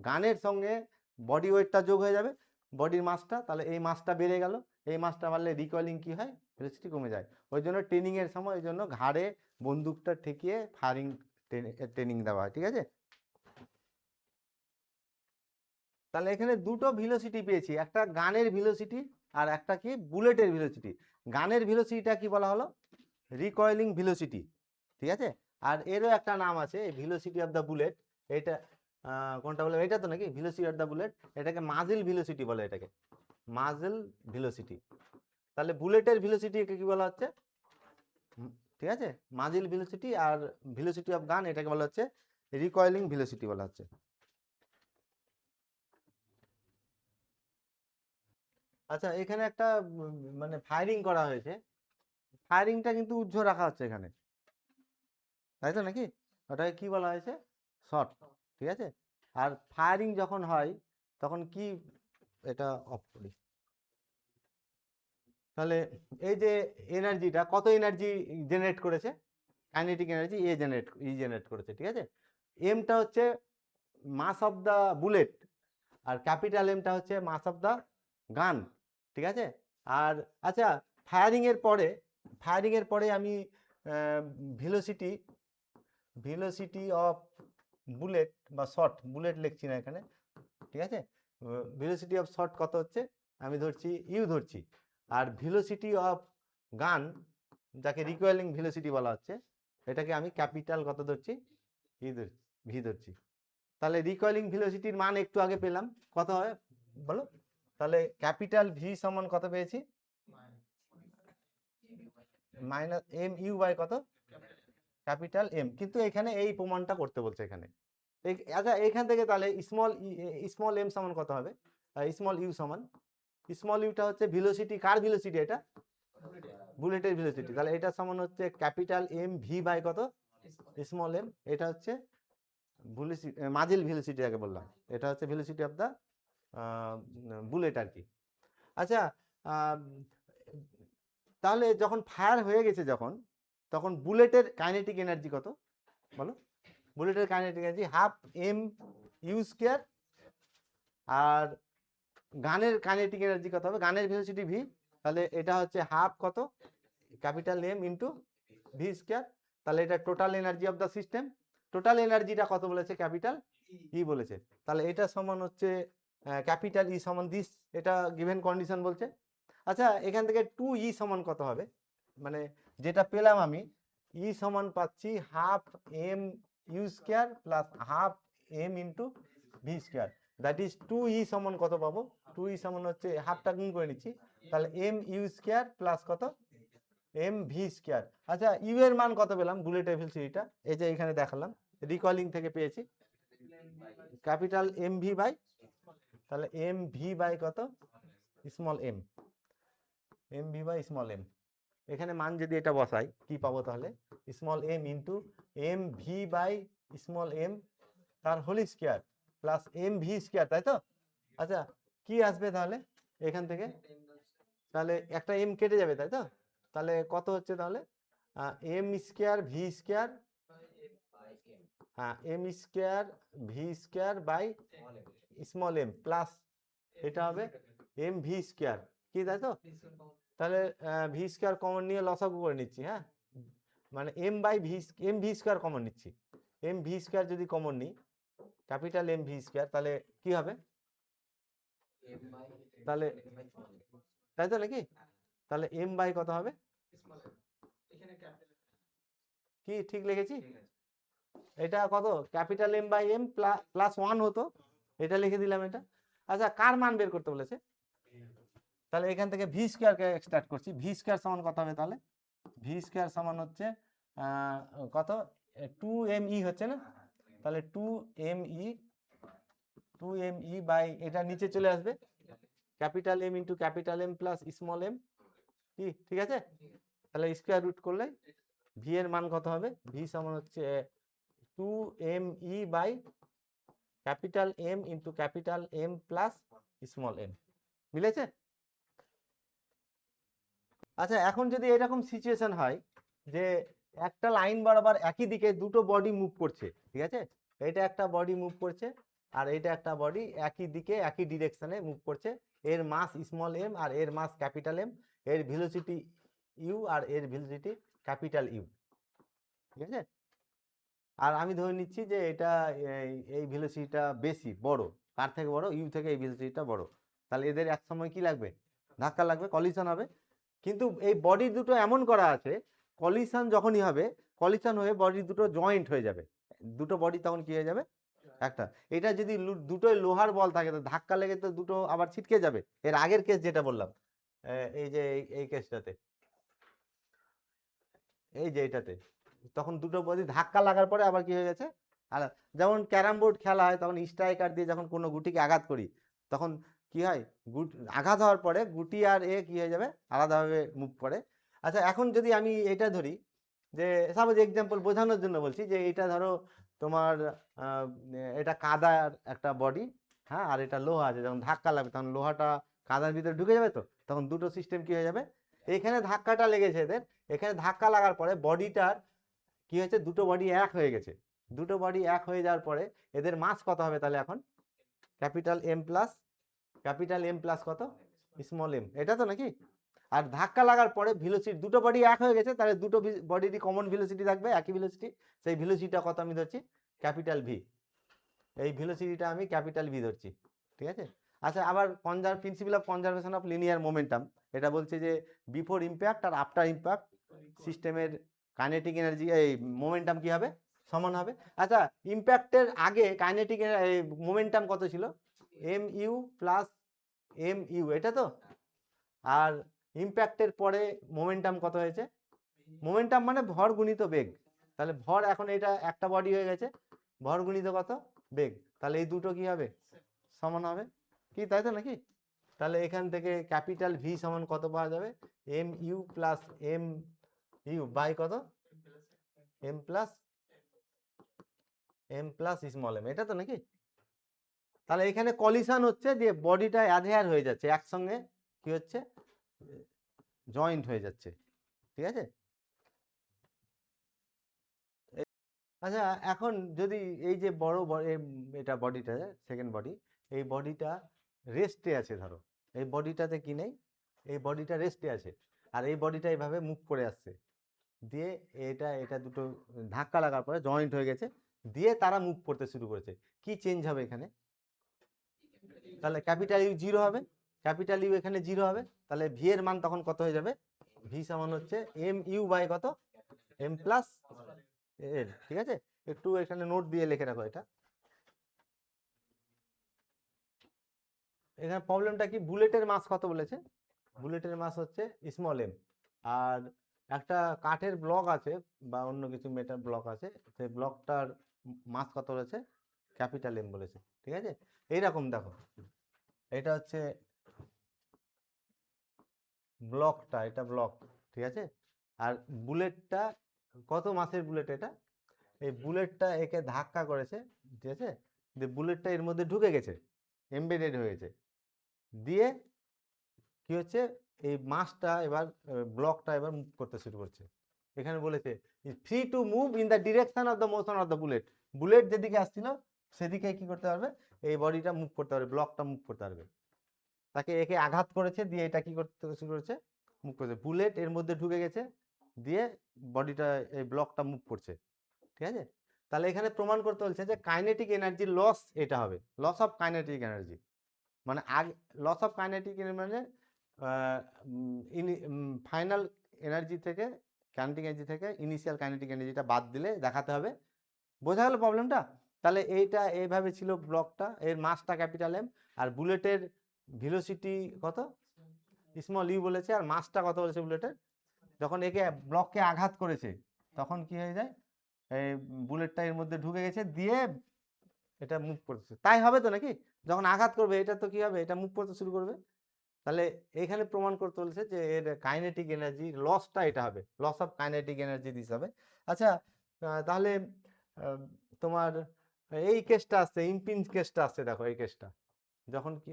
গানের সঙ্গে বডি ওয়েটটা যোগ হয়ে যাবে, বডির মাসটা, তাহলে এই মাসটা বেড়ে গেল, এই মাসটা বাড়লে রিকয়েলিং কি হয়, ভেলোসিটি কমে যায়। ওই জন্য ট্রেনিংয়ের সময় ওই জন্য ঘাড়ে বন্দুকটা ঠেকিয়ে ফায়ারিং ট্রেনিং দেওয়া হয়, ঠিক আছে। তাহলে এখানে দুটো ভেলোসিটি পেয়েছি, একটা গানের ভেলোসিটি আর একটা কি বুলেটের ভেলোসিটি। গানের ভেলোসিটিটা কি বলা হলো, রিকয়েলিং ভেলোসিটি, ঠিক আছে। আর এরও একটা নাম আছে, ভেলোসিটি অফ দ্য বুলেট, এটা কোনটা বলে, এটা তো নাকি ভেলোসিটি অফ দ্য বুলেট, এটাকে মাজেল ভেলোসিটি বলে, এটাকে মাজেল ভেলোসিটি। তাহলে বুলেটের ভেলোসিটি কি বলা হচ্ছে, ঠিক আছে, মাজেল ভেলোসিটি, আর ভেলোসিটি অফ গান এটাকে বলা হচ্ছে রিকয়েলিং ভেলোসিটি বলা হচ্ছে। আচ্ছা এখানে একটা মানে ফায়ারিং করা হয়েছে, ফায়ারিংটা কিন্তু উজ্জ্ব রাখা হচ্ছে এখানে, তাই তো নাকি, ওটাকে কি বলা হয়েছে, শর্ট, ঠিক আছে। আর ফায়ারিং যখন হয় তখন কি, এটা অফ করি, তাহলে এই যে এনার্জিটা কত এনার্জি জেনারেট করেছে, কাইনেটিক এনার্জি জেনারেট করেছে, ঠিক আছে। এমটা হচ্ছে মাস অফ দ্য বুলেট, আর ক্যাপিটাল এমটা হচ্ছে মাস অফ দ্য গান, ঠিক আছে। আর আচ্ছা ফায়ারিং এর পরে আমি ভেলোসিটি ভেলোসিটি অফ বুলেট বা শর্ট, বুলেট লিখছি না এখানে, ঠিক আছে, ভেলোসিটি অফ শর্ট কত হচ্ছে, আমি ধরছি ইউ ধরছি, আর ভেলোসিটি অফ গান যাকে রিকয়েলিং ভেলোসিটি বলা হচ্ছে, এটাকে আমি ক্যাপিটাল কত ধরছি, ভি ধরছি। তাহলে রিকয়েলিং ভেলোসিটির মান একটু আগে পেলাম, কত হয় বলো, তাহলে ক্যাপিটাল ভি সমান কত পেয়েছি, মাইনাস এম ইউ বাই কত, ক্যাপিটাল এম, কিন্তু এখানে এই প্রমাণটা করতে বলছে এখানে। আচ্ছা এখান থেকে তাহলে স্মল এম সমান কত হবে, স্মল ইউ সমান, স্মল ইউটা হচ্ছে ভেলোসিটি, কার ভেলোসিটি, এটা বুলেটের ভেলোসিটি, তাহলে এটা সমান হচ্ছে ক্যাপিটাল এম ভি বাই কত, স্মল এম, এটা হচ্ছে মাজেল ভেলোসিটি যাকে বললাম, এটা হচ্ছে ভেলোসিটি অফ দ্য বুলেট আর কি। আচ্ছা তাহলে যখন ফায়ার হয়ে গেছে যখন, তখন বুলেটের কাইনেটিক এনার্জি কত বলো, বুলেটের kinetic energy half M U square, আর গানের কাইনেটিক এনার্জি কত হবে, গানের ভেলোসিটি ভি, তাহলে এটা হচ্ছে হাফ কত, capital M into v square, তাহলে এটা total energy of the system, total এনার্জিটা কত বলেছে, ক্যাপিটাল ই বলেছে, তাহলে এটা সমান হচ্ছে ক্যাপিটাল ই সমান দিস, এটা গিভেন কন্ডিশন বলছে। আচ্ছা এখান থেকে 2E সমান কত হবে, মানে যেটা পেলাম আমি, ই সমান পাচ্ছি half M U square plus half M into v square, that is 2e সমান কত পাবো, 2e সমান হচ্ছে হাফটা গুণ করে নিচ্ছি, তাহলে এম ইউ স্কোয়ার প্লাস কত এম ভি স্কোয়ার। আচ্ছা ইউ এর মান কত পেলাম, বুলেটে ফেলছি এটা, এই যে এখানে দেখালাম রিকলিং থেকে পেয়েছি ক্যাপিটাল এম ভি বাই, তাহলে এম ভি বাই কত small M, M V by small M, এখানে মান যদি এটা বসাই কি পাবো তাহলে small M into M V by small M তার whole square plus M V square, তাই তো। আচ্ছা কি আসবে তাহলে এখান থেকে, তাহলে একটা এম কেটে যাবে তাই তো, তাহলে কত হচ্ছে তাহলে এম স্কোয়ার ভি স্কোয়ার, হ্যাঁ m square v square by small m plus এটা হবে এম ভি স্কোয়ার, কি তাই তো। তাহলে ভি স্কোয়ার কমন নিয়ে লসাগু করে নিচ্ছি, হ্যাঁ মানে m by v, m V square common নিচ্ছি, এম ভি স্কোয়ার যদি কমন নিই ক্যাপিটাল এম ভি স্কোয়ার তাহলে কি হবে, তাহলে তাই তো নাকি, তাহলে এম বাই কত হবে, কি ঠিক লিখেছি, এটা কত capital M by m plus 1 হতো, এটা লিখে দিলাম এটা। আচ্ছা কার মান বের করতে বলেছে, তাহলে এখান থেকে ভি স্কোয়ারকে স্টার্ট করছি, ভি স্কোয়ার সমান কত হবে তাহলে, ভি স্কোয়ার সমান হচ্ছে কত 2me হচ্ছে না, তাহলে 2me বাই এটা নিচে চলে আসবে capital M into capital M plus small m, কি ঠিক আছে, তাহলে স্কোয়ার রুট করলে ভি এর মান কত হবে, ভি সমান হচ্ছে 2me by capital M into capital M plus small m, মিলেছে। আচ্ছা এখন যদি এরকম সিচুয়েশন হয় যে একটা লাইন বরাবর একই দিকে দুটো বডি মুভ করছে, ঠিক আছে, এটা একটা বডি মুভ করছে আর এটা একটা বডি একই দিকে একই ডিরেকশনে মুভ করছে, এর মাস স্মল এম আর এর মাস ক্যাপিটাল এম, এর ভেলোসিটি ইউ আর এর ভেলোসিটি ক্যাপিটাল ইউ, ঠিক আছে। আর আমি ধরে নিচ্ছি যে এটা এই ভেলোসিটিটা বেশি বড়, কার থেকে বড়, ইউ থেকে এই ভেলোসিটিটা বড়, তাহলে এদের এক সময় কি লাগবে, ধাক্কা লাগবে, কলিশন হবে। কিন্তু এই বডি দুটো এমন করা আছে কলিশন যখনই হবে, কলিশন হয়ে বডি দুটো জয়েন্ট হয়ে যাবে, দুটো বডি তখন কি হয়ে যাবে একটা, এটা যদি দুটোই লোহার বল থাকে তো ধাক্কা লেগে তো দুটো আবার ছিটকে যাবে, এর আগের কেস যেটা বললাম এই যে এই কেসটাতে, এই যে এটাতে, তখন দুটো বডি ধাক্কা লাগার পরে আবার কি হয়ে গেছে, আর যেমন ক্যারাম বোর্ড খেলা হয় তখন স্ট্রাইকার দিয়ে যখন কোনো গুটিকে আঘাত করি তখন কি হয়, আঘাত হওয়ার পরে গুটি আর এ কি হয়ে যাবে আলাদাভাবে মুভ করে। আচ্ছা এখন যদি আমি এটা ধরি যে সাপোজ এক্সাম্পল বোঝানোর জন্য বলছি যে এটা ধরো তোমার এটা কাদার একটা বডি, হ্যাঁ আর এটা লোহা আছে, যখন ধাক্কা লাগবে তখন লোহাটা কাদার ভিতরে ঢুকে যাবে, তো তখন দুটো সিস্টেম কি হয়ে যাবে, এখানে ধাক্কাটা লেগেছে এদের, এখানে ধাক্কা লাগার পরে বডিটার কি হয়েছে, দুটো বডি এক হয়ে গেছে, দুটো বডি এক হয়ে যাওয়ার পরে এদের মাস কত হবে তাহলে এখন ক্যাপিটাল এম প্লাস কত স্মল এম, এটা তো নাকি। আর ধাক্কা লাগার পরে ভেলোসিটি দুটো বডি এক হয়ে গেছে, তাহলে দুটো বডিরই কমন ভেলোসিটি থাকবে, একই ভেলোসিটি, সেই ভেলোসিটিটা কত আমি ধরছি ক্যাপিটাল ভি, এই ভেলোসিটিটা আমি ক্যাপিটাল ভি ধরছি, ঠিক আছে। আচ্ছা আবার principal of conservation of linear momentum, এটা বলছে যে বিফোর ইম্প্যাক্ট আর আফটার ইম্প্যাক্ট সিস্টেমের কাইনেটিক এনার্জি এই মোমেন্টাম কি হবে সমান হবে। আচ্ছা ইম্প্যাক্টের আগে কাইনেটিক মোমেন্টাম কত ছিল, m u plus m u, এটা তো, আর ইম্প্যাক্টের পরে মোমেন্টাম কত হয়েছে, মোমেন্টাম মানে ভর গুণিত বেগ, তাহলে ভর এখন এটা একটা বডি হয়ে গেছে, ভর গুণিত কত বেগ, তাহলে এই দুটো কি হবে সমান হবে, কি তাই তো নাকি। তাহলে এখান থেকে ক্যাপিটাল ভি সমান কত পাওয়া যাবে, m u plus m you by কত এম প্লাস স্মল এম, এটা তো নাকি। তাহলে এখানে কলিশন হচ্ছে যে বডিটা অ্যাডহেয়ার হয়ে যাচ্ছে, একসঙ্গে কি হচ্ছে জয়েন্ট হয়ে যাচ্ছে, ঠিক আছে। আচ্ছা এখন যদি এই যে বড় এটা বডিটা সেকেন্ড বডি, এই বডিটা রেস্টে আছে ধরো, এই বডিটাতে কি নেই, এই বডিটা রেস্টে আছে, আর এই বডিটা এইভাবে মুভ করে আসছে, দিয়ে এটা এটা দুটো ধাক্কা লাগার পরে জয়েন্ট হয়ে গেছে, দিয়ে তারা মুভ করতে শুরু করেছে, কি চেঞ্জ হবে এখানে, তাহলে ক্যাপিটাল ইউ জিরো হবে, ক্যাপিটাল ইউ এখানে জিরো হবে, তাহলে ভি এর মান তখন কত হয়ে যাবে, ভি সমান হচ্ছে এম ইউ বাই কত এম প্লাস এল, ঠিক আছে। একটু এখানে নোট দিয়ে লিখে রাখো এটা। এখানে প্রবলেমটা কি, বুলেটের মাস কত বলেছে, বুলেটের মাস হচ্ছে স্মল এম, আর একটা কাঠের ব্লক আছে বা অন্য কিছু মেটাল ব্লক আছে, সেই ব্লকটার মাস কত বলেছে, ক্যাপিটাল এম বলেছে। ঠিক আছে, এইরকম দেখো, এটা হচ্ছে ব্লকটা, এটা ব্লক, ঠিক আছে, আর বুলেটটা কত মাসের বুলেট এটা, এই বুলেটটা একে ধাক্কা করেছে, ঠিক আছে, যে বুলেটটা এর মধ্যে ঢুকে গেছে, এমবেডেড হয়েছে, দিয়ে কি হচ্ছে, এই মাসটা এবার ব্লকটা এবার মুভ করতে শুরু করছে। এখানে বলেছে free to move in the direction of the motion of the bullet, bullet যেদিকে আসছিল সেদিকে কি করতে পারবে, এই বডিটা মুভ করতে পারবে, ব্লকটা মুভ করতে পারবে। তাকে একে আঘাত করেছে, দিয়ে এটা কি করতে শুরু করেছে, মুভ করেছে, বুলেট এর মধ্যে ঢুকে গেছে, দিয়ে বডিটা এই ব্লকটা মুভ করছে। ঠিক আছে, তাহলে এখানে প্রমাণ করতে বলছে যে কাইনেটিক এনার্জি লস এটা হবে, লস অফ কাইনেটিক এনার্জি, মানে আগে লস অফ কাইনেটিক মানে ফাইনাল এনার্জি থেকে, কাইনেটিক এনার্জি থেকে ইনিশিয়াল কাইনেটিক এনার্জিটা বাদ দিলে দেখাতে হবে। বোঝা গেল প্রবলেমটা? তাহলে এইটা এইভাবে ছিল ব্লকটা, এর মাসটা ক্যাপিটাল এম, আর বুলেটের ভেলোসিটি কত, স্মল ইউ বলেছে, আর মাসটা কত বলেছে বুলেটের। যখন একে ব্লককে আঘাত করেছে তখন কি হয়ে যায়, এই বুলেটটা এর মধ্যে ঢুকে গেছে, দিয়ে এটা মুভ করছে, তাই হবে তো নাকি, যখন আঘাত করবে এটা তো কি হবে, এটা মুভ করতে শুরু করবে। তাহলে এখানে প্রমাণ করতে বলছে যে এর কাইনেটিক এনার্জি লসটা এটা হবে, loss of kinetic energy this হবে। আচ্ছা, তাহলে তোমার এই কেসটা আসছে, ইম্পিঞ্জ কেসটা আসছে, দেখো এই কেসটা যখন কি,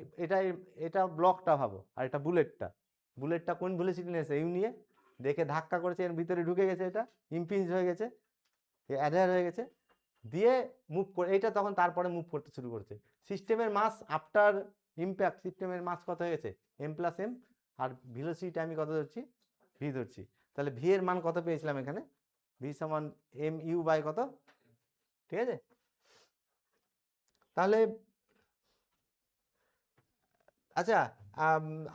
এটা ব্লকটা ভাবো, আর এটা বুলেটটা, বুলেটটা কোন ভেলোসিটি নিয়েছে, ইউ নিয়ে, দেখে ধাক্কা করেছে, এর ভিতরে ঢুকে গেছে, এটা ইম্পিঞ্জ হয়ে গেছে, অ্যাডার হয়ে গেছে, দিয়ে মুভ করে, এইটা তখন তারপরে মুভ করতে শুরু করছে। সিস্টেমের মাস আফটার ইম্প্যাক্ট, সিস্টেমের মাস কত হয়ে গেছে, এম প্লাস এম, আর ভেলোসিটি আমি কত ধরছি, ভি ধরছি। তাহলে ভি এর মান কত পেয়েছিলাম এখানে, ভি সমান এম ইউ বাই কত, ঠিক আছে। তাহলে আচ্ছা,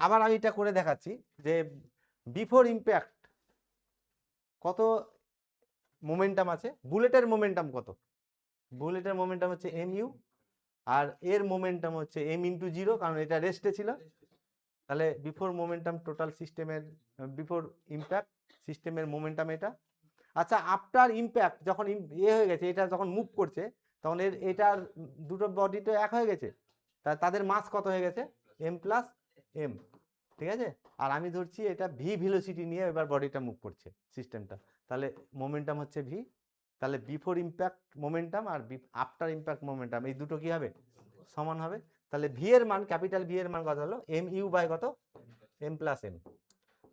আবার আমি এটা করে দেখাচ্ছি যে বিফোর ইম্প্যাক্ট কত মোমেন্টাম আছে, বুলেটের মোমেন্টাম কত, বুলেটের মোমেন্টাম হচ্ছে এম ইউ, আর এর মোমেন্টাম হচ্ছে এম ইন্টু জিরো, কারণ এটা রেস্টে ছিল। তাহলে বিফোর মোমেন্টাম টোটাল সিস্টেমের, বিফোর ইম্প্যাক্ট সিস্টেমের মোমেন্টাম এটা। আচ্ছা, আফটার ইম্প্যাক্ট যখন হয়ে গেছে, এটা যখন মুভ করছে তখন এটার দুটো বডি তো এক হয়ে গেছে, তাদের মাস কত হয়ে গেছে, এম প্লাস এম, ঠিক আছে। আর আমি ধরছি এটা ভি ভেলোসিটি নিয়ে এবার বডিটা মুভ করছে সিস্টেমটা, তাহলে মোমেন্টাম হচ্ছে ভি। তাহলে বিফোর ইম্প্যাক্ট মোমেন্টাম আর আফটার ইম্প্যাক্ট মোমেন্টাম এই দুটো কি হবে, সমান হবে। তাহলে ভি এর মান, ক্যাপিটাল ভি এর মান কত হলো, এম ইউ বাই কত, এম প্লাস এম।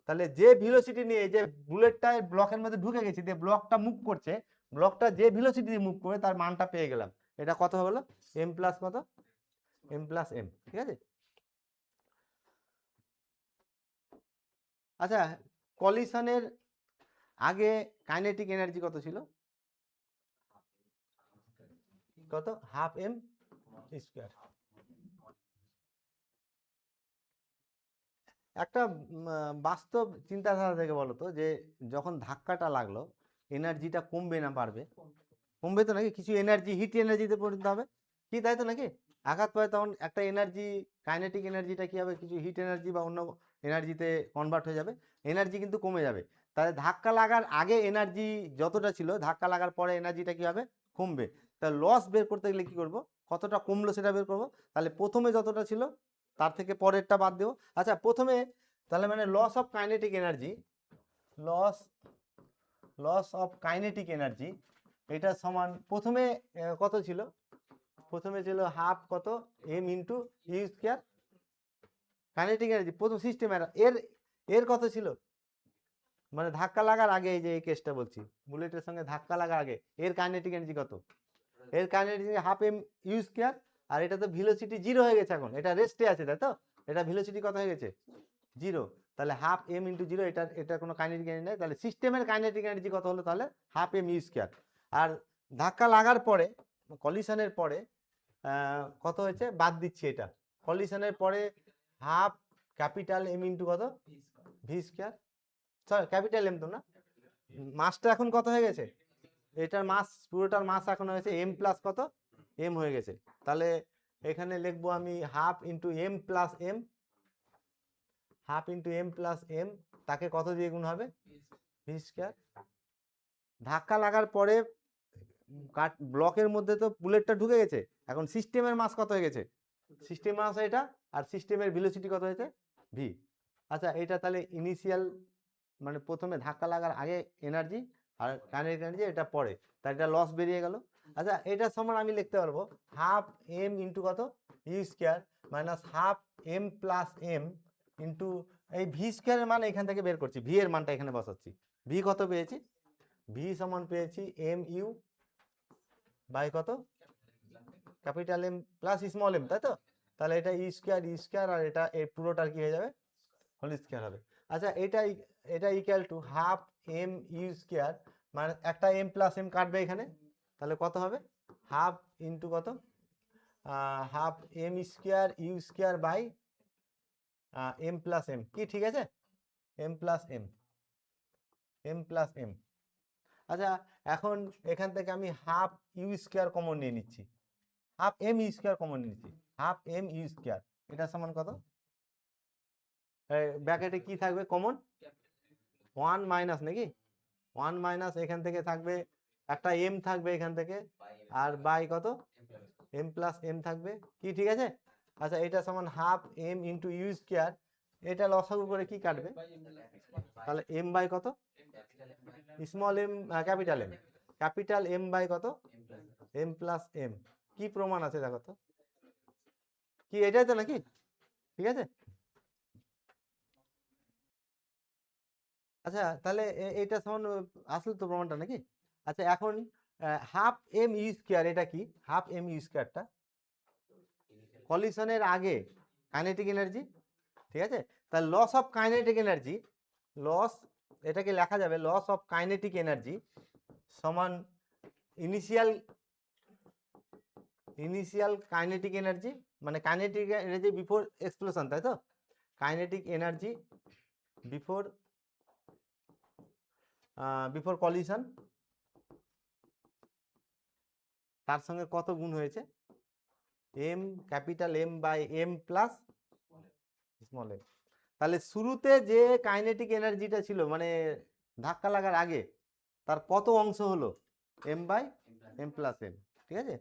তাহলে যে ভেলোসিটি নিয়ে যে বুলেটটা ব্লকের মধ্যে ঢুকে গেছে, যে ব্লকটা মুভ করছে, ব্লকটা যে ভেলোসিটি মুভ করে তার মানটা পেয়ে গেলাম, এটা কত হলো, এম প্লাস কত, এম প্লাস এম, ঠিক আছে। আচ্ছা, কলিশনের আগে কাইনেটিক এনার্জি কত ছিল, কত, হাফ এম স্কোয়ার। একটা বাস্তব চিন্তাধারা থেকে বলো তো, যে যখন ধাক্কাটা লাগলো এনার্জিটা কমবে না বাড়বে, কমবে তো নাকি, কিছু এনার্জি হিট এনার্জিতে পরিণত হবে, কি তাই তো নাকি, আঘাত পায় তখন একটা এনার্জি, কাইনেটিক এনার্জিটা কি হবে, কিছু হিট এনার্জি বা অন্য এনার্জিতে কনভার্ট হয়ে যাবে, এনার্জি কিন্তু কমে যাবে। তাহলে ধাক্কা লাগার আগে এনার্জি যতটা ছিল, ধাক্কা লাগার পরে এনার্জিটা কি হবে, কমবে। তাহলে লস বের করতে গেলে কি করব, কতটা কমলো সেটা বের করব। তাহলে প্রথমে যতটা ছিল তার থেকে পরেরটা বাদ দেবো। আচ্ছা, প্রথমে তাহলে মানে loss of kinetic energy, loss loss of kinetic energy, এটা সমান প্রথমে কত ছিল, প্রথমে ছিল হাফ কত, m into u square, kinetic energy প্রথম সিস্টেমের, এর এর কত ছিল, মানে ধাক্কা লাগার আগে, এই যে এই কেসটা বলছি, বুলেটের সঙ্গে ধাক্কা লাগার আগে এর কাইনেটিক এনার্জি কত, এর kinetic half M U square, আর এটা তো ভেলোসিটি জিরো হয়ে গেছে, এখন এটা রেস্টে আছে, তাই তো, এটা ভেলোসিটি কত হয়ে গেছে, জিরো। তাহলে হাফ এম ইন্টু জিরো, এটা কোনো কাইনেটিক এনার্জি নেই, তাহলে সিস্টেমের কাইনেটিক এনার্জি কত হলো, তাহলে হাফ এম ইউ স্কোয়ার। আর ধাক্কা লাগার পরে, কলিশনের পরে কত হয়েছে বাদ দিচ্ছি, এটা কলিশনের পরে হাফ ক্যাপিটাল এম ইন্টু কত, v square, sorry capital M তো না, মাসটা এখন কত হয়ে গেছে, এটার মাস, পুরোটার মাস এখন হয়েছে এম প্লাস কত, এম হয়ে গেছে। তাহলে এখানে লিখবো আমি half into m plus m, half into m plus m, তাকে কত দিয়ে গুণ হবে, ভি স্কয়ার। ধাক্কা লাগার পরে ব্লকের মধ্যে তো বুলেটটা ঢুকে গেছে, এখন সিস্টেমের মাস কত হয়ে গেছে, সিস্টেম মাস এটা, আর সিস্টেমের ভেলোসিটি কত হয়েছে, ভি। আচ্ছা এটা তাহলে ইনিশিয়াল, মানে প্রথমে ধাক্কা লাগার আগে এনার্জি, আর কাইনেটিক এনার্জি এটা পরে, তাই এটা লস বেরিয়ে গেল। আচ্ছা এটার সমান আমি লিখতে পারবো হাফ এম ইন্টু কত, you square minus half m plus m into এই ভি স্কোয়ারের মান এখান থেকে বের করছি, ভি এর মানটা এখানে বসাচ্ছি। ভি কত পেয়েছি, ভি সমান পেয়েছি এম ইউ বাই কত, capital M plus small m, তাই তো। তাহলে এটা ই স্কোয়ার আর এটা এই পুরোটার কি হয়ে যাবে, হোল স্কোয়ার হবে। আচ্ছা এটা equal to half M U square, মানে একটা এম প্লাস এম কাটবে এখানে, তাহলে কত হবে, হাফ ইন্টু কত, half m square u square by m plus m, কি ঠিক আছে, m plus m, m plus m. আচ্ছা এখন এখান থেকে আমি হাফ ইউ স্কোয়ার কমন নিয়ে নিচ্ছি, half M U square common নিয়ে নিচ্ছি, হাফ এম ইউ স্কোয়ার, এটা সমান কত, ব্র্যাকেটে কি থাকবে কমন, ওয়ান মাইনাস নাকি, ওয়ান মাইনাস এখান থেকে থাকবে একটা এম থাকবে এখান থেকে, আর বাই কত, এম প্লাস এম থাকবে, কি ঠিক আছে। আচ্ছা এটা সমান half M into u square, এটা লসাগু করে কি কাটবে, তাহলে এম বাই কত, small m capital M, capital M by কত, এম প্লাস এম। কি প্রমাণ আছে দেখো তো, কি এটাই তো নাকি, ঠিক আছে। আচ্ছা তাহলে এটা সমান আসলে তো প্রমাণটা নাকি। আচ্ছা এখন হাফ এম ইউ স্কোয়ার, এটা কি, হাফ এম ইউ স্কোয়ারটা কলিশনের আগে কাইনেটিক এনার্জি, ঠিক আছে। তাহলে loss of kinetic energy, loss, এটাকে লেখা যাবে লস অফ কাইনেটিক এনার্জি সমান ইনিশিয়াল, ইনিশিয়াল কাইনেটিক এনার্জি, মানে কাইনেটিক এনার্জি বিফোর এক্সপ্লোশন, তাই তো, kinetic energy before before collision, তার সঙ্গে কত গুণ হয়েছে, m capital M by m plus small m. তাহলে শুরুতে যে কাইনেটিক এনার্জিটা ছিল, মানে ধাক্কা লাগার আগে, তার কত অংশ হলো, m by m plus m, ঠিক আছে।